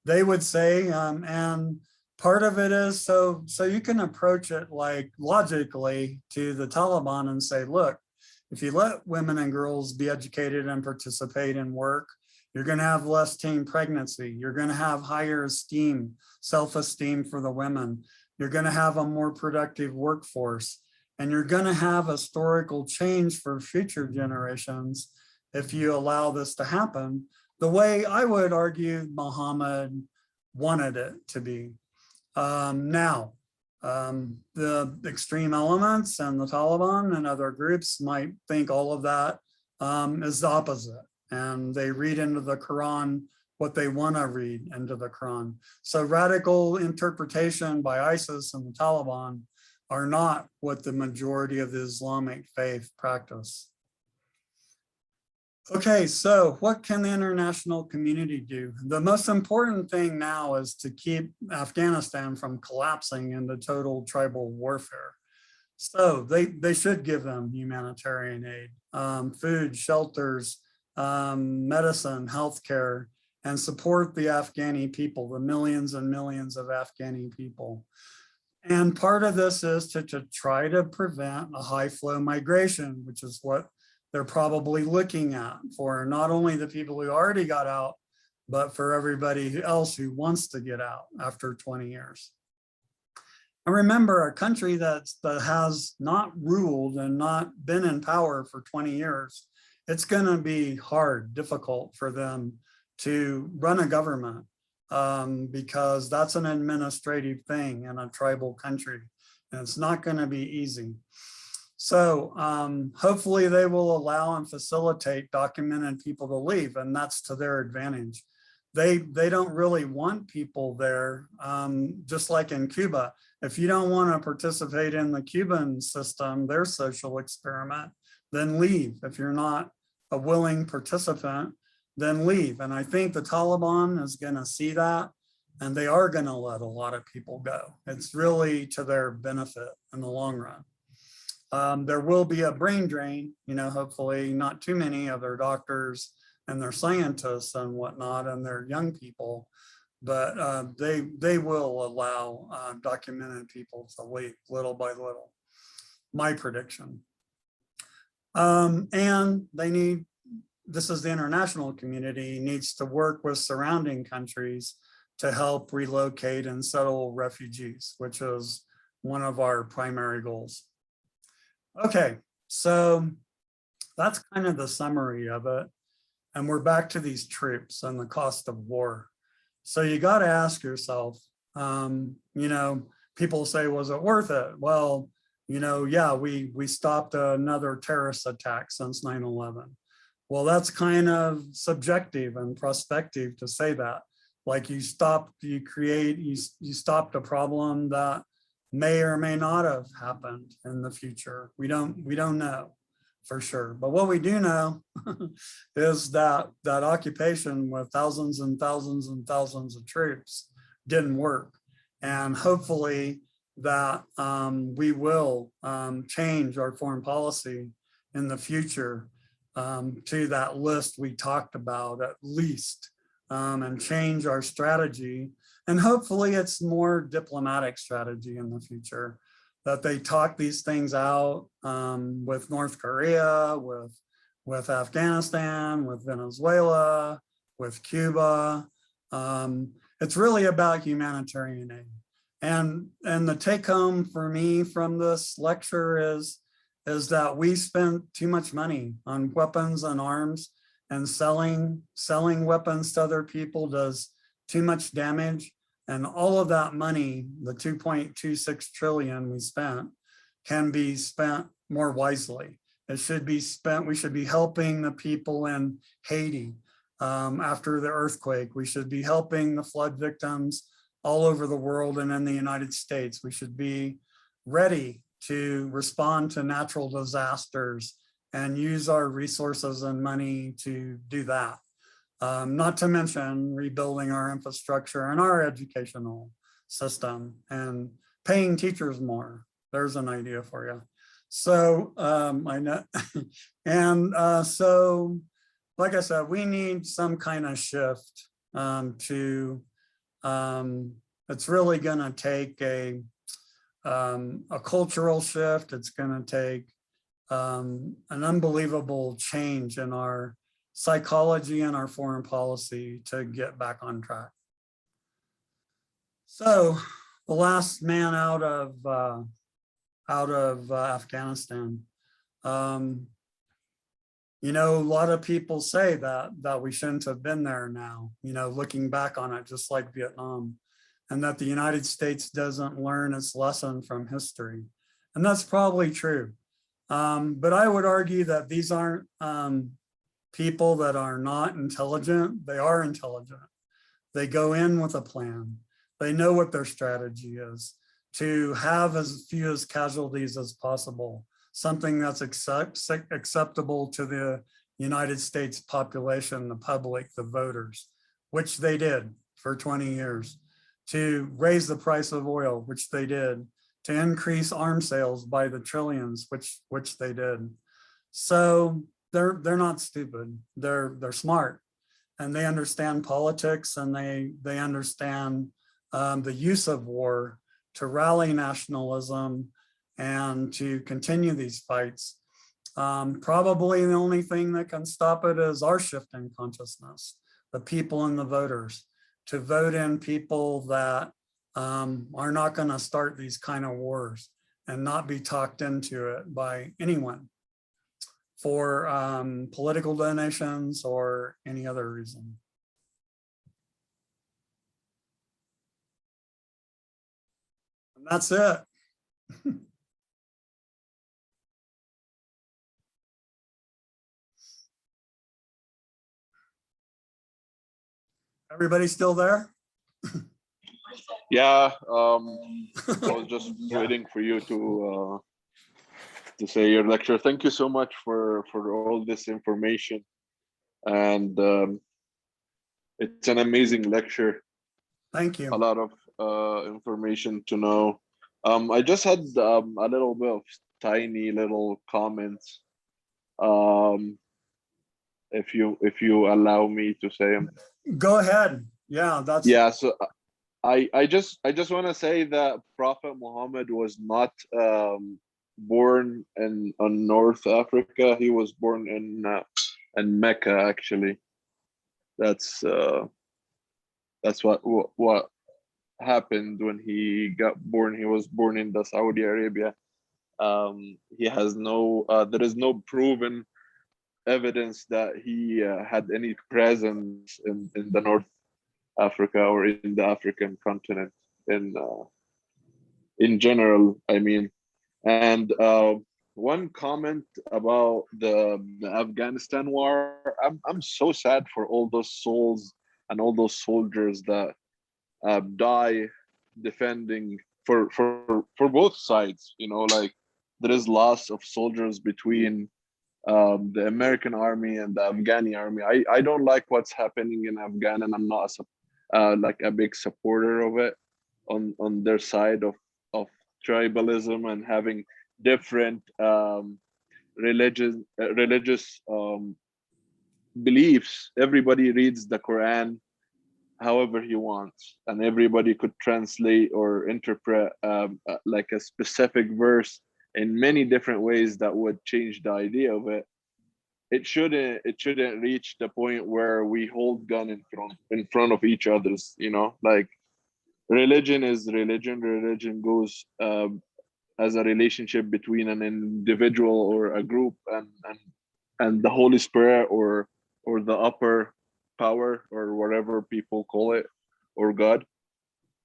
S1: They would say, and part of it is so you can approach it like logically to the Taliban and say, look, if you let women and girls be educated and participate in work, you're going to have less teen pregnancy. You're going to have higher esteem, self-esteem for the women. You're going to have a more productive workforce, and you're going to have historical change for future generations if you allow this to happen the way I would argue Muhammad wanted it to be. Now, the extreme elements and the Taliban and other groups might think all of that is the opposite, and they read into the Quran what they want to read into the Quran. So radical interpretation by ISIS and the Taliban are not what the majority of the Islamic faith practice. Okay, so what can the international community do? The most important thing now is to keep Afghanistan from collapsing into total tribal warfare. So they should give them humanitarian aid, food, shelters, medicine, healthcare, and support the Afghani people, the millions and millions of Afghani people. And part of this is to try to prevent a high flow migration, which is what they're probably looking at for not only the people who already got out, but for everybody else who wants to get out after 20 years. And remember, a country that has not ruled and not been in power for 20 years, it's going to be hard, difficult for them to run a government because that's an administrative thing in a tribal country, and it's not going to be easy. So hopefully they will allow and facilitate documented people to leave, and that's to their advantage. They don't really want people there, just like in Cuba. If you don't want to participate in the Cuban system, their social experiment, then leave. If you're not a willing participant, then leave. And I think the Taliban is going to see that, and they are going to let a lot of people go. It's really to their benefit in the long run. There will be a brain drain, hopefully not too many of their doctors and their scientists and whatnot and their young people, but they will allow documented people to leave little by little, my prediction. And they need, this is the international community, needs to work with surrounding countries to help relocate and settle refugees, which is one of our primary goals. Okay, so that's kind of the summary of it. And we're back to these troops and the cost of war. So you got to ask yourself, people say, was it worth it? Well, yeah, we stopped another terrorist attack since 9/11. Well, that's kind of subjective and prospective to say that. Like you stopped a problem that may or may not have happened in the future. We don't know for sure. But what we do know is that occupation with thousands and thousands and thousands of troops didn't work. And hopefully that we will change our foreign policy in the future to that list we talked about at least, and change our strategy. And hopefully it's more diplomatic strategy in the future, that they talk these things out with North Korea, with Afghanistan, with Venezuela, with Cuba. It's really about humanitarian aid. And the take home for me from this lecture is that we spent too much money on weapons and arms, and selling weapons to other people does too much damage. And all of that money, the 2.26 trillion we spent, can be spent more wisely. It should be spent, we should be helping the people in Haiti after the earthquake. We should be helping the flood victims all over the world and in the United States. We should be ready to respond to natural disasters and use our resources and money to do that. Not to mention rebuilding our infrastructure and our educational system and paying teachers more. There's an idea for you. So I know, and so like I said, we need some kind of shift it's really going to take a cultural shift. It's going to take an unbelievable change in our psychology and our foreign policy to get back on track. So the last man out of Afghanistan. A lot of people say that we shouldn't have been there now, looking back on it, just like Vietnam, and that the United States doesn't learn its lesson from history. And that's probably true. But I would argue that these aren't people that are not intelligent. They are intelligent. They go in with a plan. They know what their strategy is, to have as few casualties as possible, something that's acceptable to the United States population, the public, the voters, which they did for 20 years, to raise the price of oil, which they did, to increase arms sales by the trillions, which they did. So they're not stupid. They're smart, and they understand politics, and they understand the use of war to rally nationalism and to continue these fights. Probably the only thing that can stop it is our shift in consciousness, the people and the voters, to vote in people that are not going to start these kind of wars and not be talked into it by anyone for political donations or any other reason. And that's it. Everybody still there?
S4: Yeah, I was just waiting for you to say your lecture. Thank you so much for all this information, and it's an amazing lecture.
S1: Thank
S4: A
S1: you.
S4: lot of information to know. I just had a little bit of tiny little comments. Um, if you allow me to say them.
S1: Go ahead. Yeah, that's
S4: Yeah. So I just want to say that Prophet Muhammad was not born in North Africa. He was born in Mecca. Actually, that's what happened when he got born. He was born in the Saudi Arabia. He has no there is no proven evidence that he had any presence in the North Africa or in the African continent in general, I mean. And one comment about the Afghanistan war, I'm so sad for all those souls and all those soldiers that die defending for both sides. You know, like there is loss of soldiers between the American army and the Afghani army. I don't like what's happening in Afghan, and I'm not like a big supporter of it on their side of tribalism and having different religious beliefs. Everybody reads the Quran however he wants, and everybody could translate or interpret like a specific verse in many different ways that would change the idea of it. It shouldn't reach the point where we hold gun in front of each other's, you know. Like religion is religion goes as a relationship between an individual or a group and the Holy Spirit or the upper power or whatever people call it, or God.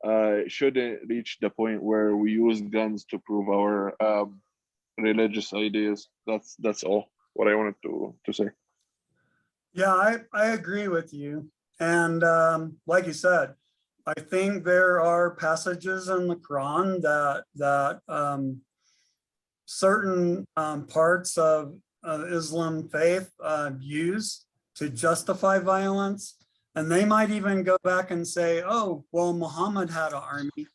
S4: It shouldn't reach the point where we use guns to prove our religious ideas. That's all what I wanted to say.
S1: Yeah, I agree with you. And like you said, I think there are passages in the Quran that certain parts of Islam faith use to justify violence. And they might even go back and say, oh, well, Muhammad had an army.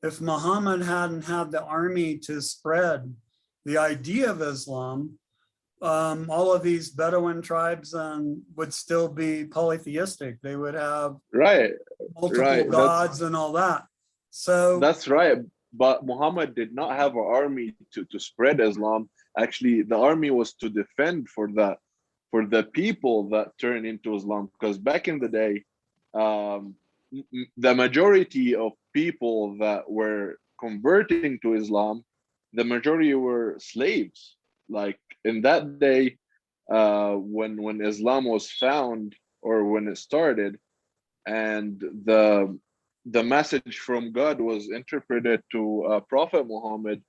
S1: If Muhammad hadn't had the army to spread the idea of Islam, all of these Bedouin tribes would still be polytheistic. They would have
S4: Right,
S1: multiple
S4: right.
S1: gods and all that. So
S4: That's right. But Muhammad did not have an army to spread Islam. Actually, the army was to defend for the people that turn into Islam. Because back in the day, the majority of people that were converting to Islam, the majority were slaves. Like in that day, when Islam was found or when it started, and the message from God was interpreted to Prophet Muhammad.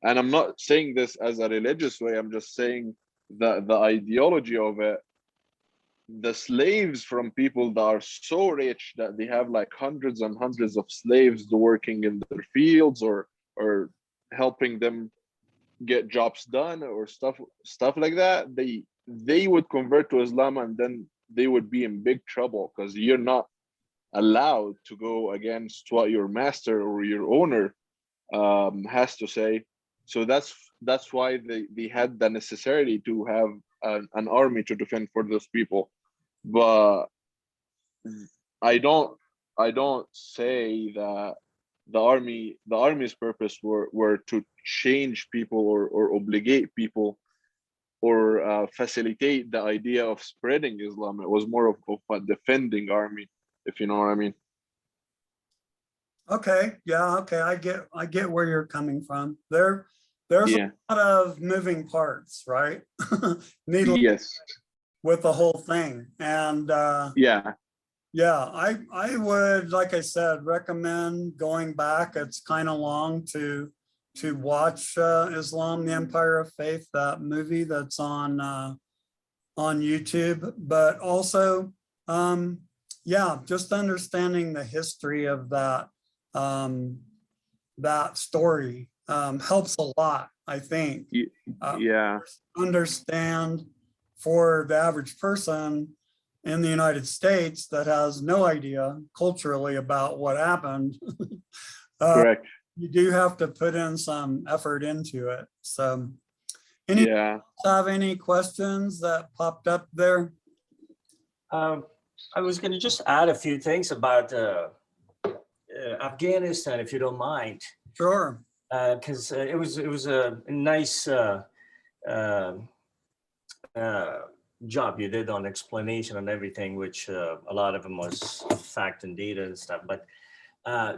S4: And I'm not saying this as a religious way, I'm just saying the ideology of it. The slaves from people that are so rich that they have like hundreds and hundreds of slaves working in their fields or helping them get jobs done or stuff like that, they would convert to Islam, and then they would be in big trouble because you're not allowed to go against what your master or your owner has to say. So that's why they had the necessity to have an army to defend for those people. But I don't say that the army's purpose were to change people or obligate people or facilitate the idea of spreading Islam. It was more of a defending army, if you know what I mean.
S1: okay, yeah, okay, I get where you're coming from. There's
S4: Yeah.
S1: a lot of moving parts, right? Needless
S4: Yes.
S1: with the whole thing. And
S4: Yeah.
S1: yeah, I would, like I said, recommend going back. It's kind of long to watch Islam, the Empire of Faith, that movie that's on YouTube. But also yeah, just understanding the history of that story helps a lot, I think.
S4: Yeah,
S1: Understand for the average person in the United States that has no idea culturally about what happened.
S4: correct.
S1: You do have to put in some effort into it. So, any
S4: Yeah.
S1: have any questions that popped up there?
S3: I was going to just add a few things about Afghanistan, if you don't mind,
S1: Sure.
S3: because it was a nice job you did on explanation and everything, which a lot of them was fact and data and stuff. But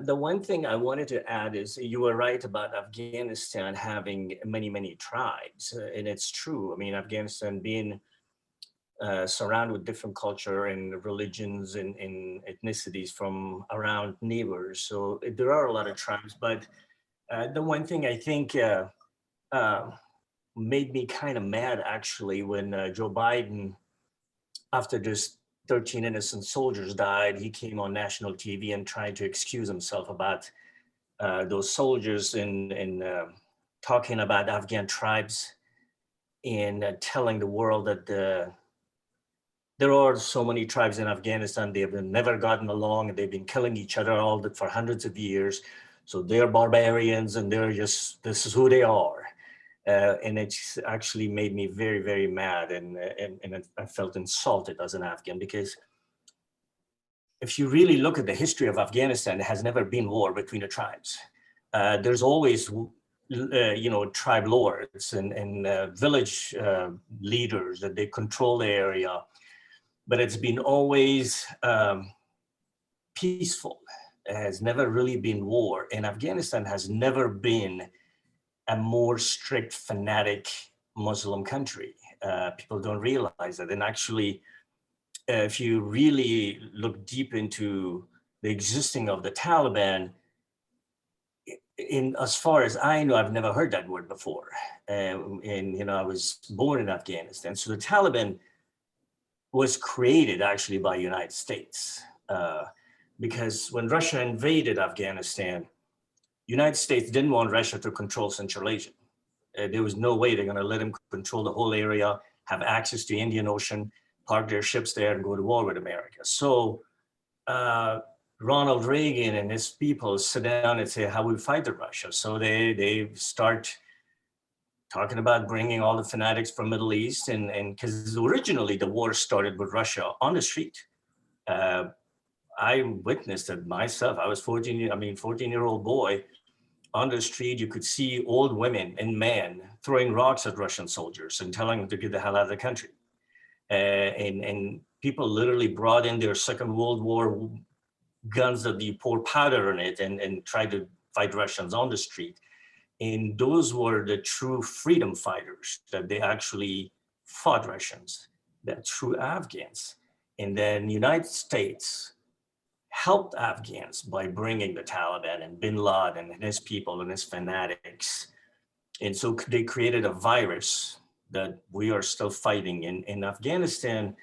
S3: the one thing I wanted to add is you were right about Afghanistan having many tribes, and it's true. I mean, Afghanistan being surrounded with different culture and religions and ethnicities from around neighbors. So there are a lot of tribes, but the one thing I think made me kind of mad actually when Joe Biden, after just 13 innocent soldiers died, he came on national TV and tried to excuse himself about those soldiers and talking about Afghan tribes and telling the world that there are so many tribes in Afghanistan. They've never gotten along and they've been killing each other for hundreds of years. So they're barbarians and this is who they are. And it's actually made me very mad and I felt insulted as an Afghan, because if you really look at the history of Afghanistan, there has never been war between the tribes. There's always tribe lords and village leaders that they control the area, but it's been always peaceful. It has never really been war, and Afghanistan has never been a more strict, fanatic Muslim country. People don't realize that. And actually, if you really look deep into the existing of the Taliban, in as far as I know, I've never heard that word before. And I was born in Afghanistan. So the Taliban was created actually by the United States. Because when Russia invaded Afghanistan, United States didn't want Russia to control Central Asia. There was no way they're going to let them control the whole area, have access to the Indian Ocean, park their ships there and go to war with America. So Ronald Reagan and his people sit down and say, how we fight the Russia? So they start talking about bringing all the fanatics from Middle East, and because originally the war started with Russia on the street. I witnessed it myself. I was 14-year-old boy on the street. You could see old women and men throwing rocks at Russian soldiers and telling them to get the hell out of the country. And people literally brought in their Second World War guns that you pour powder in it and try to fight Russians on the street. And those were the true freedom fighters, that they actually fought Russians, the true Afghans. And then the United States helped Afghans by bringing the Taliban and bin Laden and his people and his fanatics. And so they created a virus that we are still fighting. In Afghanistan,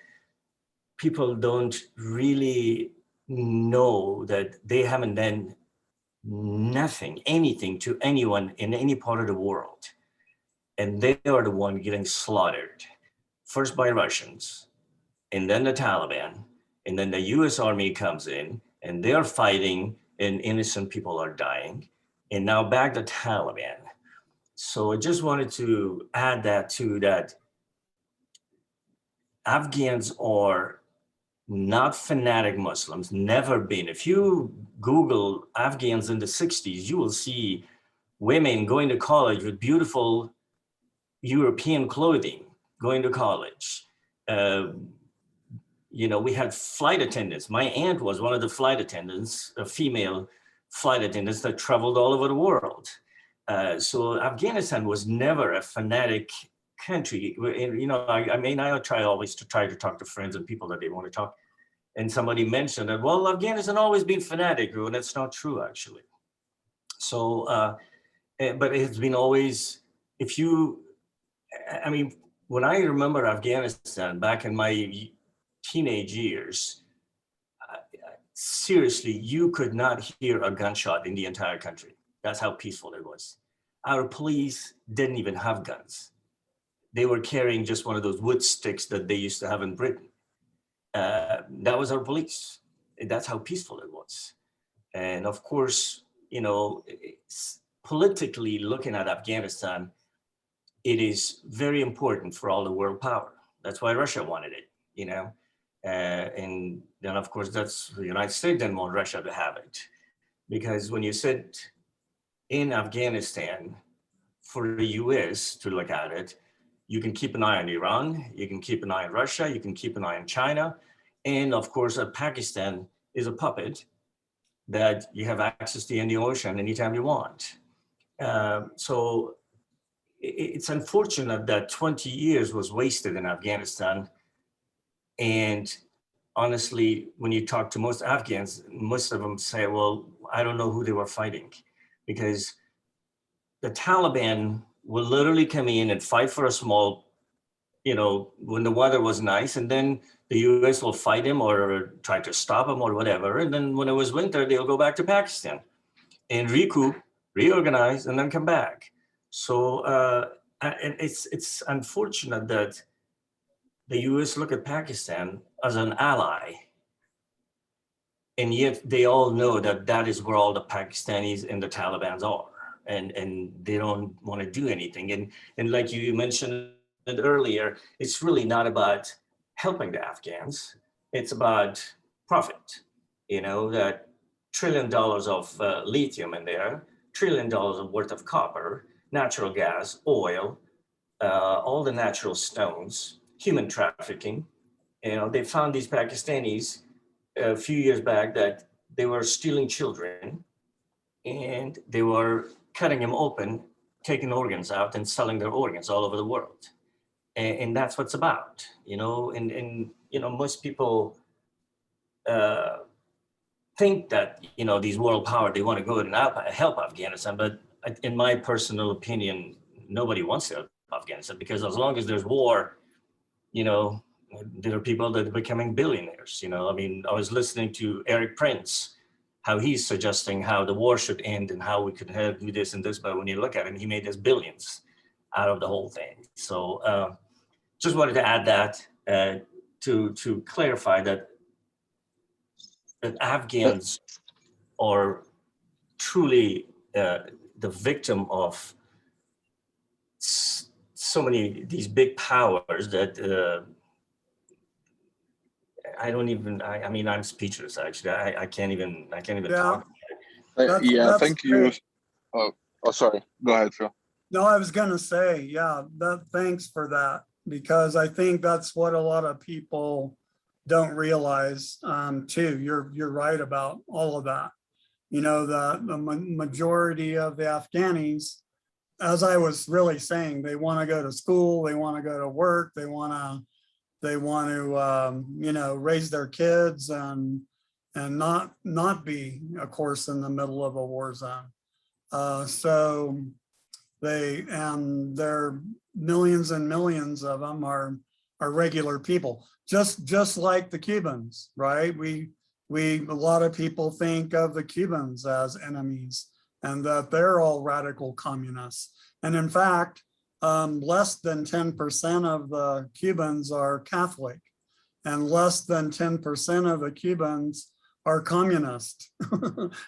S3: people don't really know that they haven't done anything to anyone in any part of the world. And they are the one getting slaughtered, first by Russians, and then the Taliban, and then the US Army comes in, and they're fighting, and innocent people are dying, and now back to Taliban. So I just wanted to add that to that. Afghans are not fanatic Muslims, never been. If you Google Afghans in the 60s, you will see women going to college with beautiful European clothing, going to college. We had flight attendants. My aunt was one of the flight attendants, a female flight attendants that traveled all over the world. So Afghanistan was never a fanatic country. I try always to talk to friends and people that they want to talk. And somebody mentioned that, well, Afghanistan always been fanatic, and that's not true, actually. So, but it's been always, when I remember Afghanistan back in my teenage years, seriously, you could not hear a gunshot in the entire country. That's how peaceful it was. Our police didn't even have guns. They were carrying just one of those wood sticks that they used to have in Britain. That was our police. That's how peaceful it was. And of course, you know, politically looking at Afghanistan, it is very important for all the world power. That's why Russia wanted it, you know. And then, of course, that's the United States didn't want Russia to have it. Because when you sit in Afghanistan, for the US to look at it, you can keep an eye on Iran, you can keep an eye on Russia, you can keep an eye on China. And of course, Pakistan is a puppet that you have access to in the ocean anytime you want. So it's unfortunate that 20 years was wasted in Afghanistan. And honestly, when you talk to most Afghans, most of them say, well, I don't know who they were fighting, because the Taliban will literally come in and fight for a small, you know, when the weather was nice, and then the US will fight him or try to stop him or whatever. And then when it was winter, they'll go back to Pakistan and recoup, reorganize, and then come back. So and it's unfortunate that the US look at Pakistan as an ally, and yet they all know that that is where all the Pakistanis and the Taliban are, and they don't want to do anything. And like you mentioned earlier, it's really not about helping the Afghans. It's about profit. You know, that $1 trillion of lithium in there, $1 trillion worth of copper, natural gas, oil, all the natural stones, human trafficking. You know, they found these Pakistanis a few years back that they were stealing children, and they were cutting them open, taking organs out and selling their organs all over the world. And that's what's about, you know, and you know, most people think that, you know, these world power, they want to go and help Afghanistan. But in my personal opinion, nobody wants to help Afghanistan, because as long as there's war, you know, there are people that are becoming billionaires. You know, I mean, I was listening to Eric Prince, how he's suggesting how the war should end and how we could have do this and this. But when you look at him, he made us billions out of the whole thing. So just wanted to add that to clarify that Afghans are truly the victim of so many these big powers that I don't even. I mean, I'm speechless. Actually, I can't even. I can't even
S1: Yeah.
S3: talk.
S4: Yeah,
S1: That's
S4: thank you.
S1: great.
S4: Oh, sorry. Go ahead, Phil.
S1: No, I was gonna say, yeah, thanks for that, because I think that's what a lot of people don't realize too. You're right about all of that. You know, the majority of the Afghanis, as I was really saying, they want to go to school, they want to go to work, they want to you know, raise their kids and not be, of course, in the middle of a war zone. So they're millions and millions of them are regular people, just like the Cubans, right? A lot of people think of the Cubans as enemies and that they're all radical communists. And in fact, less than 10% of the Cubans are Catholic, and less than 10% of the Cubans are communist,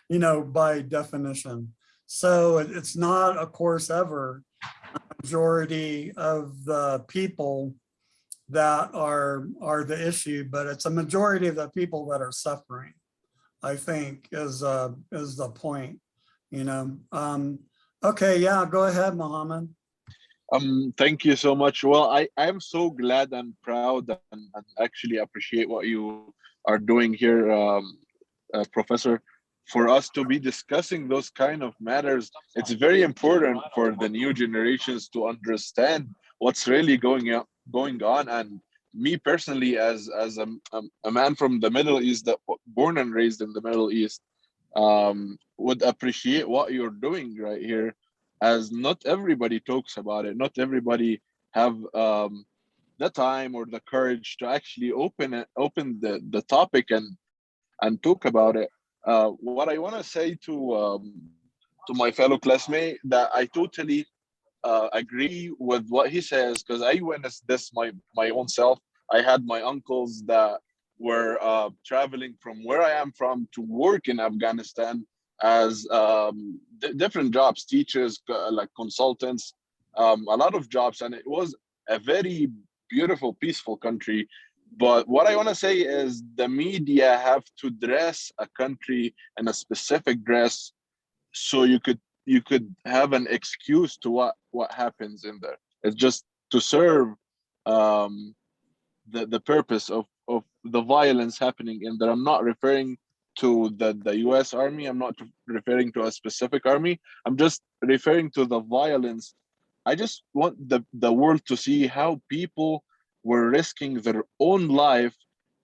S1: you know, by definition. So it's not, of course, ever a majority of the people that are the issue, but it's a majority of the people that are suffering, I think, is the point, you know. Okay, yeah, go ahead, Mohammed.
S4: Thank you so much. Well, I'm so glad and proud and actually appreciate what you are doing here, Professor. For us to be discussing those kind of matters, it's very important for the new generations to understand what's really going on. And me personally, as a man from the Middle East, that born and raised in the Middle East, would appreciate what you're doing right here, as not everybody talks about it. Not everybody have the time or the courage to actually open the topic and and talk about it. What I want to say to my fellow classmate, that I totally agree with what he says, because I witnessed this my own self. I had my uncles that were traveling from where I am from to work in Afghanistan as different jobs, teachers, like consultants, a lot of jobs, and it was a very beautiful, peaceful country. But what I want to say is the media have to dress a country in a specific dress, so you could have an excuse to what happens in there. It's just to serve um, the purpose of the violence happening in there. I'm not referring to the US Army. I'm not referring to a specific army. I'm just referring to the violence. I just want the world to see how people were risking their own life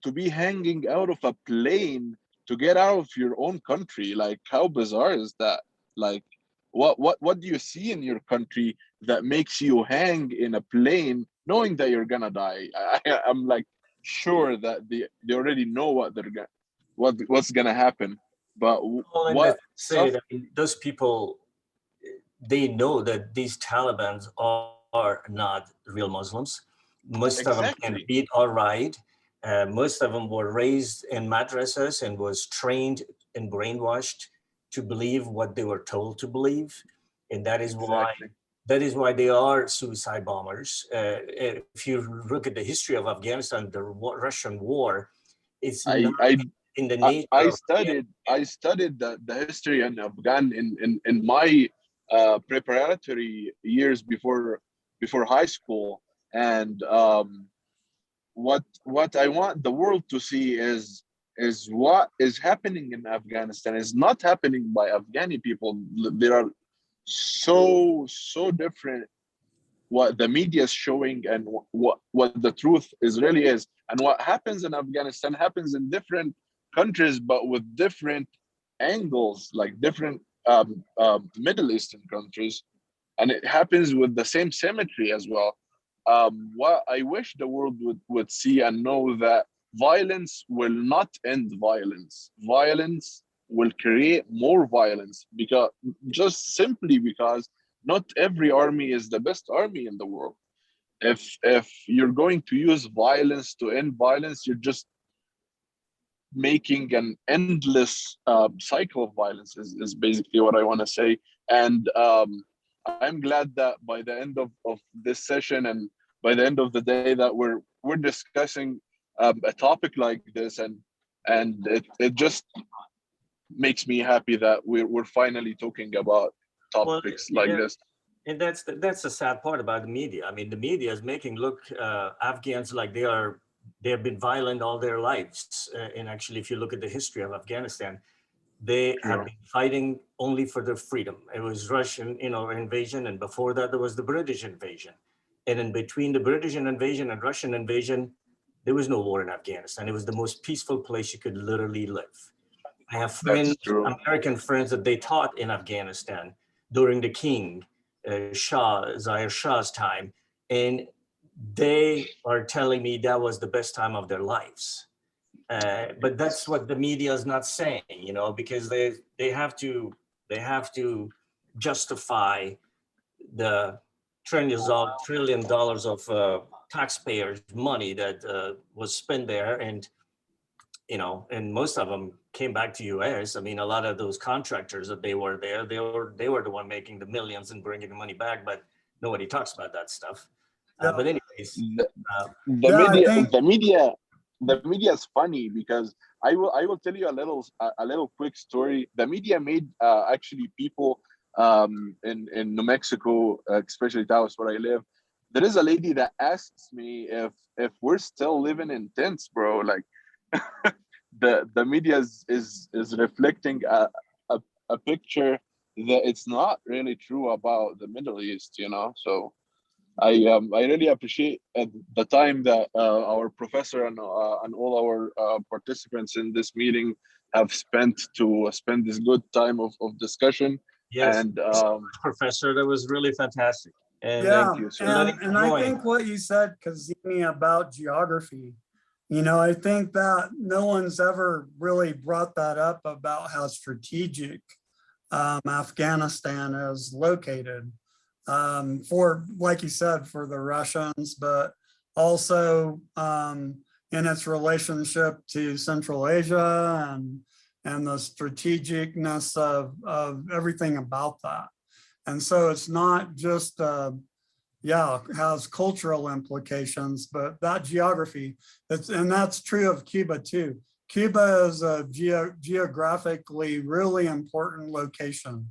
S4: to be hanging out of a plane to get out of your own country. Like, how bizarre is that? Like, what do you see in your country that makes you hang in a plane knowing that you're gonna die? I'm like sure that they already know what they're gonna what's gonna happen. But
S3: Well, and
S4: what
S3: that's
S4: stuff
S3: it. I mean, those people, they know that these Taliban are not real Muslims. Most of them can
S4: exactly?
S3: read or write. Most of them were raised in madrasas and was trained and brainwashed to believe what they were told to believe, and
S4: Exactly.
S3: that is why they are suicide bombers. If you look at the history of Afghanistan, the Russian war, it's
S4: I
S3: not
S4: I
S3: in the nature
S4: I
S3: of
S4: studied the history in Afghan in my preparatory years before high school, and what I want the world to see is what is happening in Afghanistan is not happening by Afghani people. There are so different what the media is showing and what the truth is really is, and what happens in Afghanistan happens in different countries but with different angles, like different Middle Eastern countries, and it happens with the same symmetry as well. What I wish the world would see and know, that violence will not end violence. Violence will create more violence, because just simply because not every army is the best army in the world. If you're going to use violence to end violence, you're just making an endless cycle of violence, is basically what I want to say. And I'm glad that by the end of this session, and by the end of the day, that we're discussing a topic like this, and it just makes me happy that we're finally talking about
S3: well,
S4: topics like this.
S3: and that's the sad part about the media. I mean, the media is making look Afghans like they have been violent all their lives. And actually, if you look at the history of Afghanistan, they have
S4: Yeah,
S3: been fighting only for their freedom. It was Russian, invasion, and before that there was the British invasion. And in between the British invasion and Russian invasion, there was no war in Afghanistan. It was the most peaceful place you could literally live. I have friends,
S4: that's true.
S3: American friends, that they taught in Afghanistan during the King Zaire Shah's time, and they are telling me that was the best time of their lives. But that's what the media is not saying, because they have to justify the trillion dollars of taxpayers' money that was spent there, and most of them came back to US. I mean, a lot of those contractors that they were there, they were the one making the millions and bringing the money back, but nobody talks about that stuff.
S1: Yeah,
S3: But anyways,
S4: The,
S3: uh,
S4: the
S1: yeah, I
S4: media
S1: think,
S4: the media the media is funny, because I will tell you a little quick story. The media made actually people in New Mexico, especially Dallas where I live. There is a lady that asks me if we're still living in tents, bro. Like, the media is reflecting a picture that it's not really true about the Middle East, So I really appreciate the time that our professor and all our participants in this meeting have spent to spend this good time of discussion.
S3: yes,
S4: And
S3: professor, that was really fantastic. And
S1: yeah,
S4: thank you,
S3: for
S4: sir.
S3: letting
S1: and
S3: me
S1: I
S3: join.
S1: think what you said, Kazimi, about geography, I think that no one's ever really brought that up about how strategic Afghanistan is located for, like you said, for the Russians, but also in its relationship to Central Asia and the strategicness of everything about that. And so it's not just, yeah, it has cultural implications, but that geography, and that's true of Cuba too. Cuba is a geographically really important location.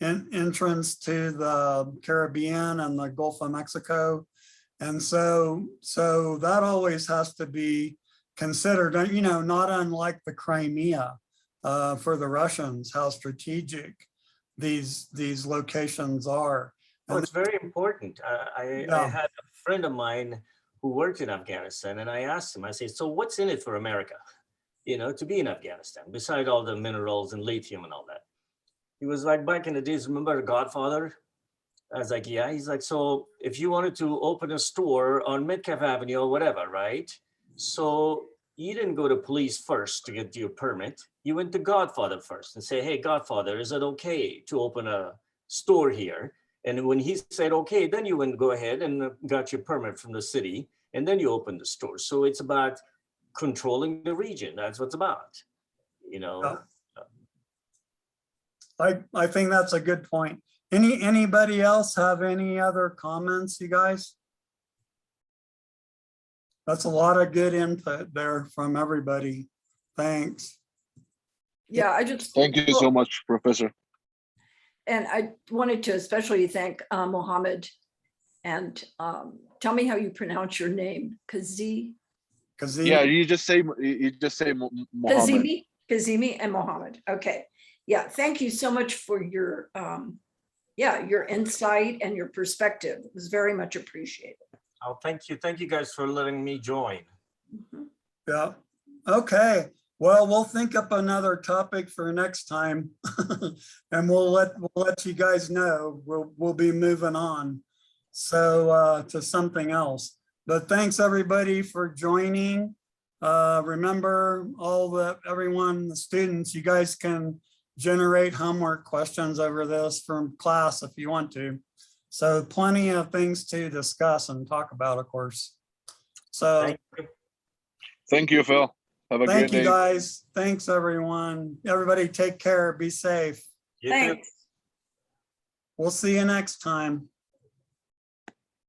S1: Entrance to the Caribbean and the Gulf of Mexico. And so that always has to be considered, not unlike the Crimea for the Russians, how strategic these locations are.
S3: Oh, it's very important. I
S1: Yeah.
S3: had a friend of mine who worked in Afghanistan, and I asked him, I said, so what's in it for America, to be in Afghanistan, beside all the minerals and lithium and all that? He was like, back in the days, remember Godfather? I was like, yeah. He's like, so if you wanted to open a store on Metcalf Avenue or whatever, right? So you didn't go to police first to get your permit. You went to Godfather first and say, hey, Godfather, is it okay to open a store here? And when he said, okay, then you went go ahead and got your permit from the city, and then you opened the store. So it's about controlling the region. That's what it's about,
S1: Yeah. I think that's a good point. Anybody else have any other comments, you guys? That's a lot of good input there from everybody. Thanks.
S2: Yeah, I just.
S4: Thank you so much, Professor.
S2: And I wanted to especially thank Mohammed, and tell me how you pronounce your name. Kazimi,
S4: Yeah, you just say Mohammed.
S2: Kazimi and Mohammed. Okay. Yeah, thank you so much for your your insight and your perspective. It was very much appreciated.
S3: Oh, thank you. Thank you guys for letting me join.
S2: Mhm.
S1: Yeah. Okay. Well, we'll think up another topic for next time, and we'll let you guys know. We'll be moving on to something else. But thanks everybody for joining. Remember, everyone, the students, you guys can generate homework questions over this from class if you want to. So plenty of things to discuss and talk about, of course. So
S4: Thank you, Phil. Have a great
S1: thank you
S4: day.
S1: guys. Thanks everyone. Everybody take care, be safe.
S3: You too.
S2: Thanks.
S1: We'll see you next time.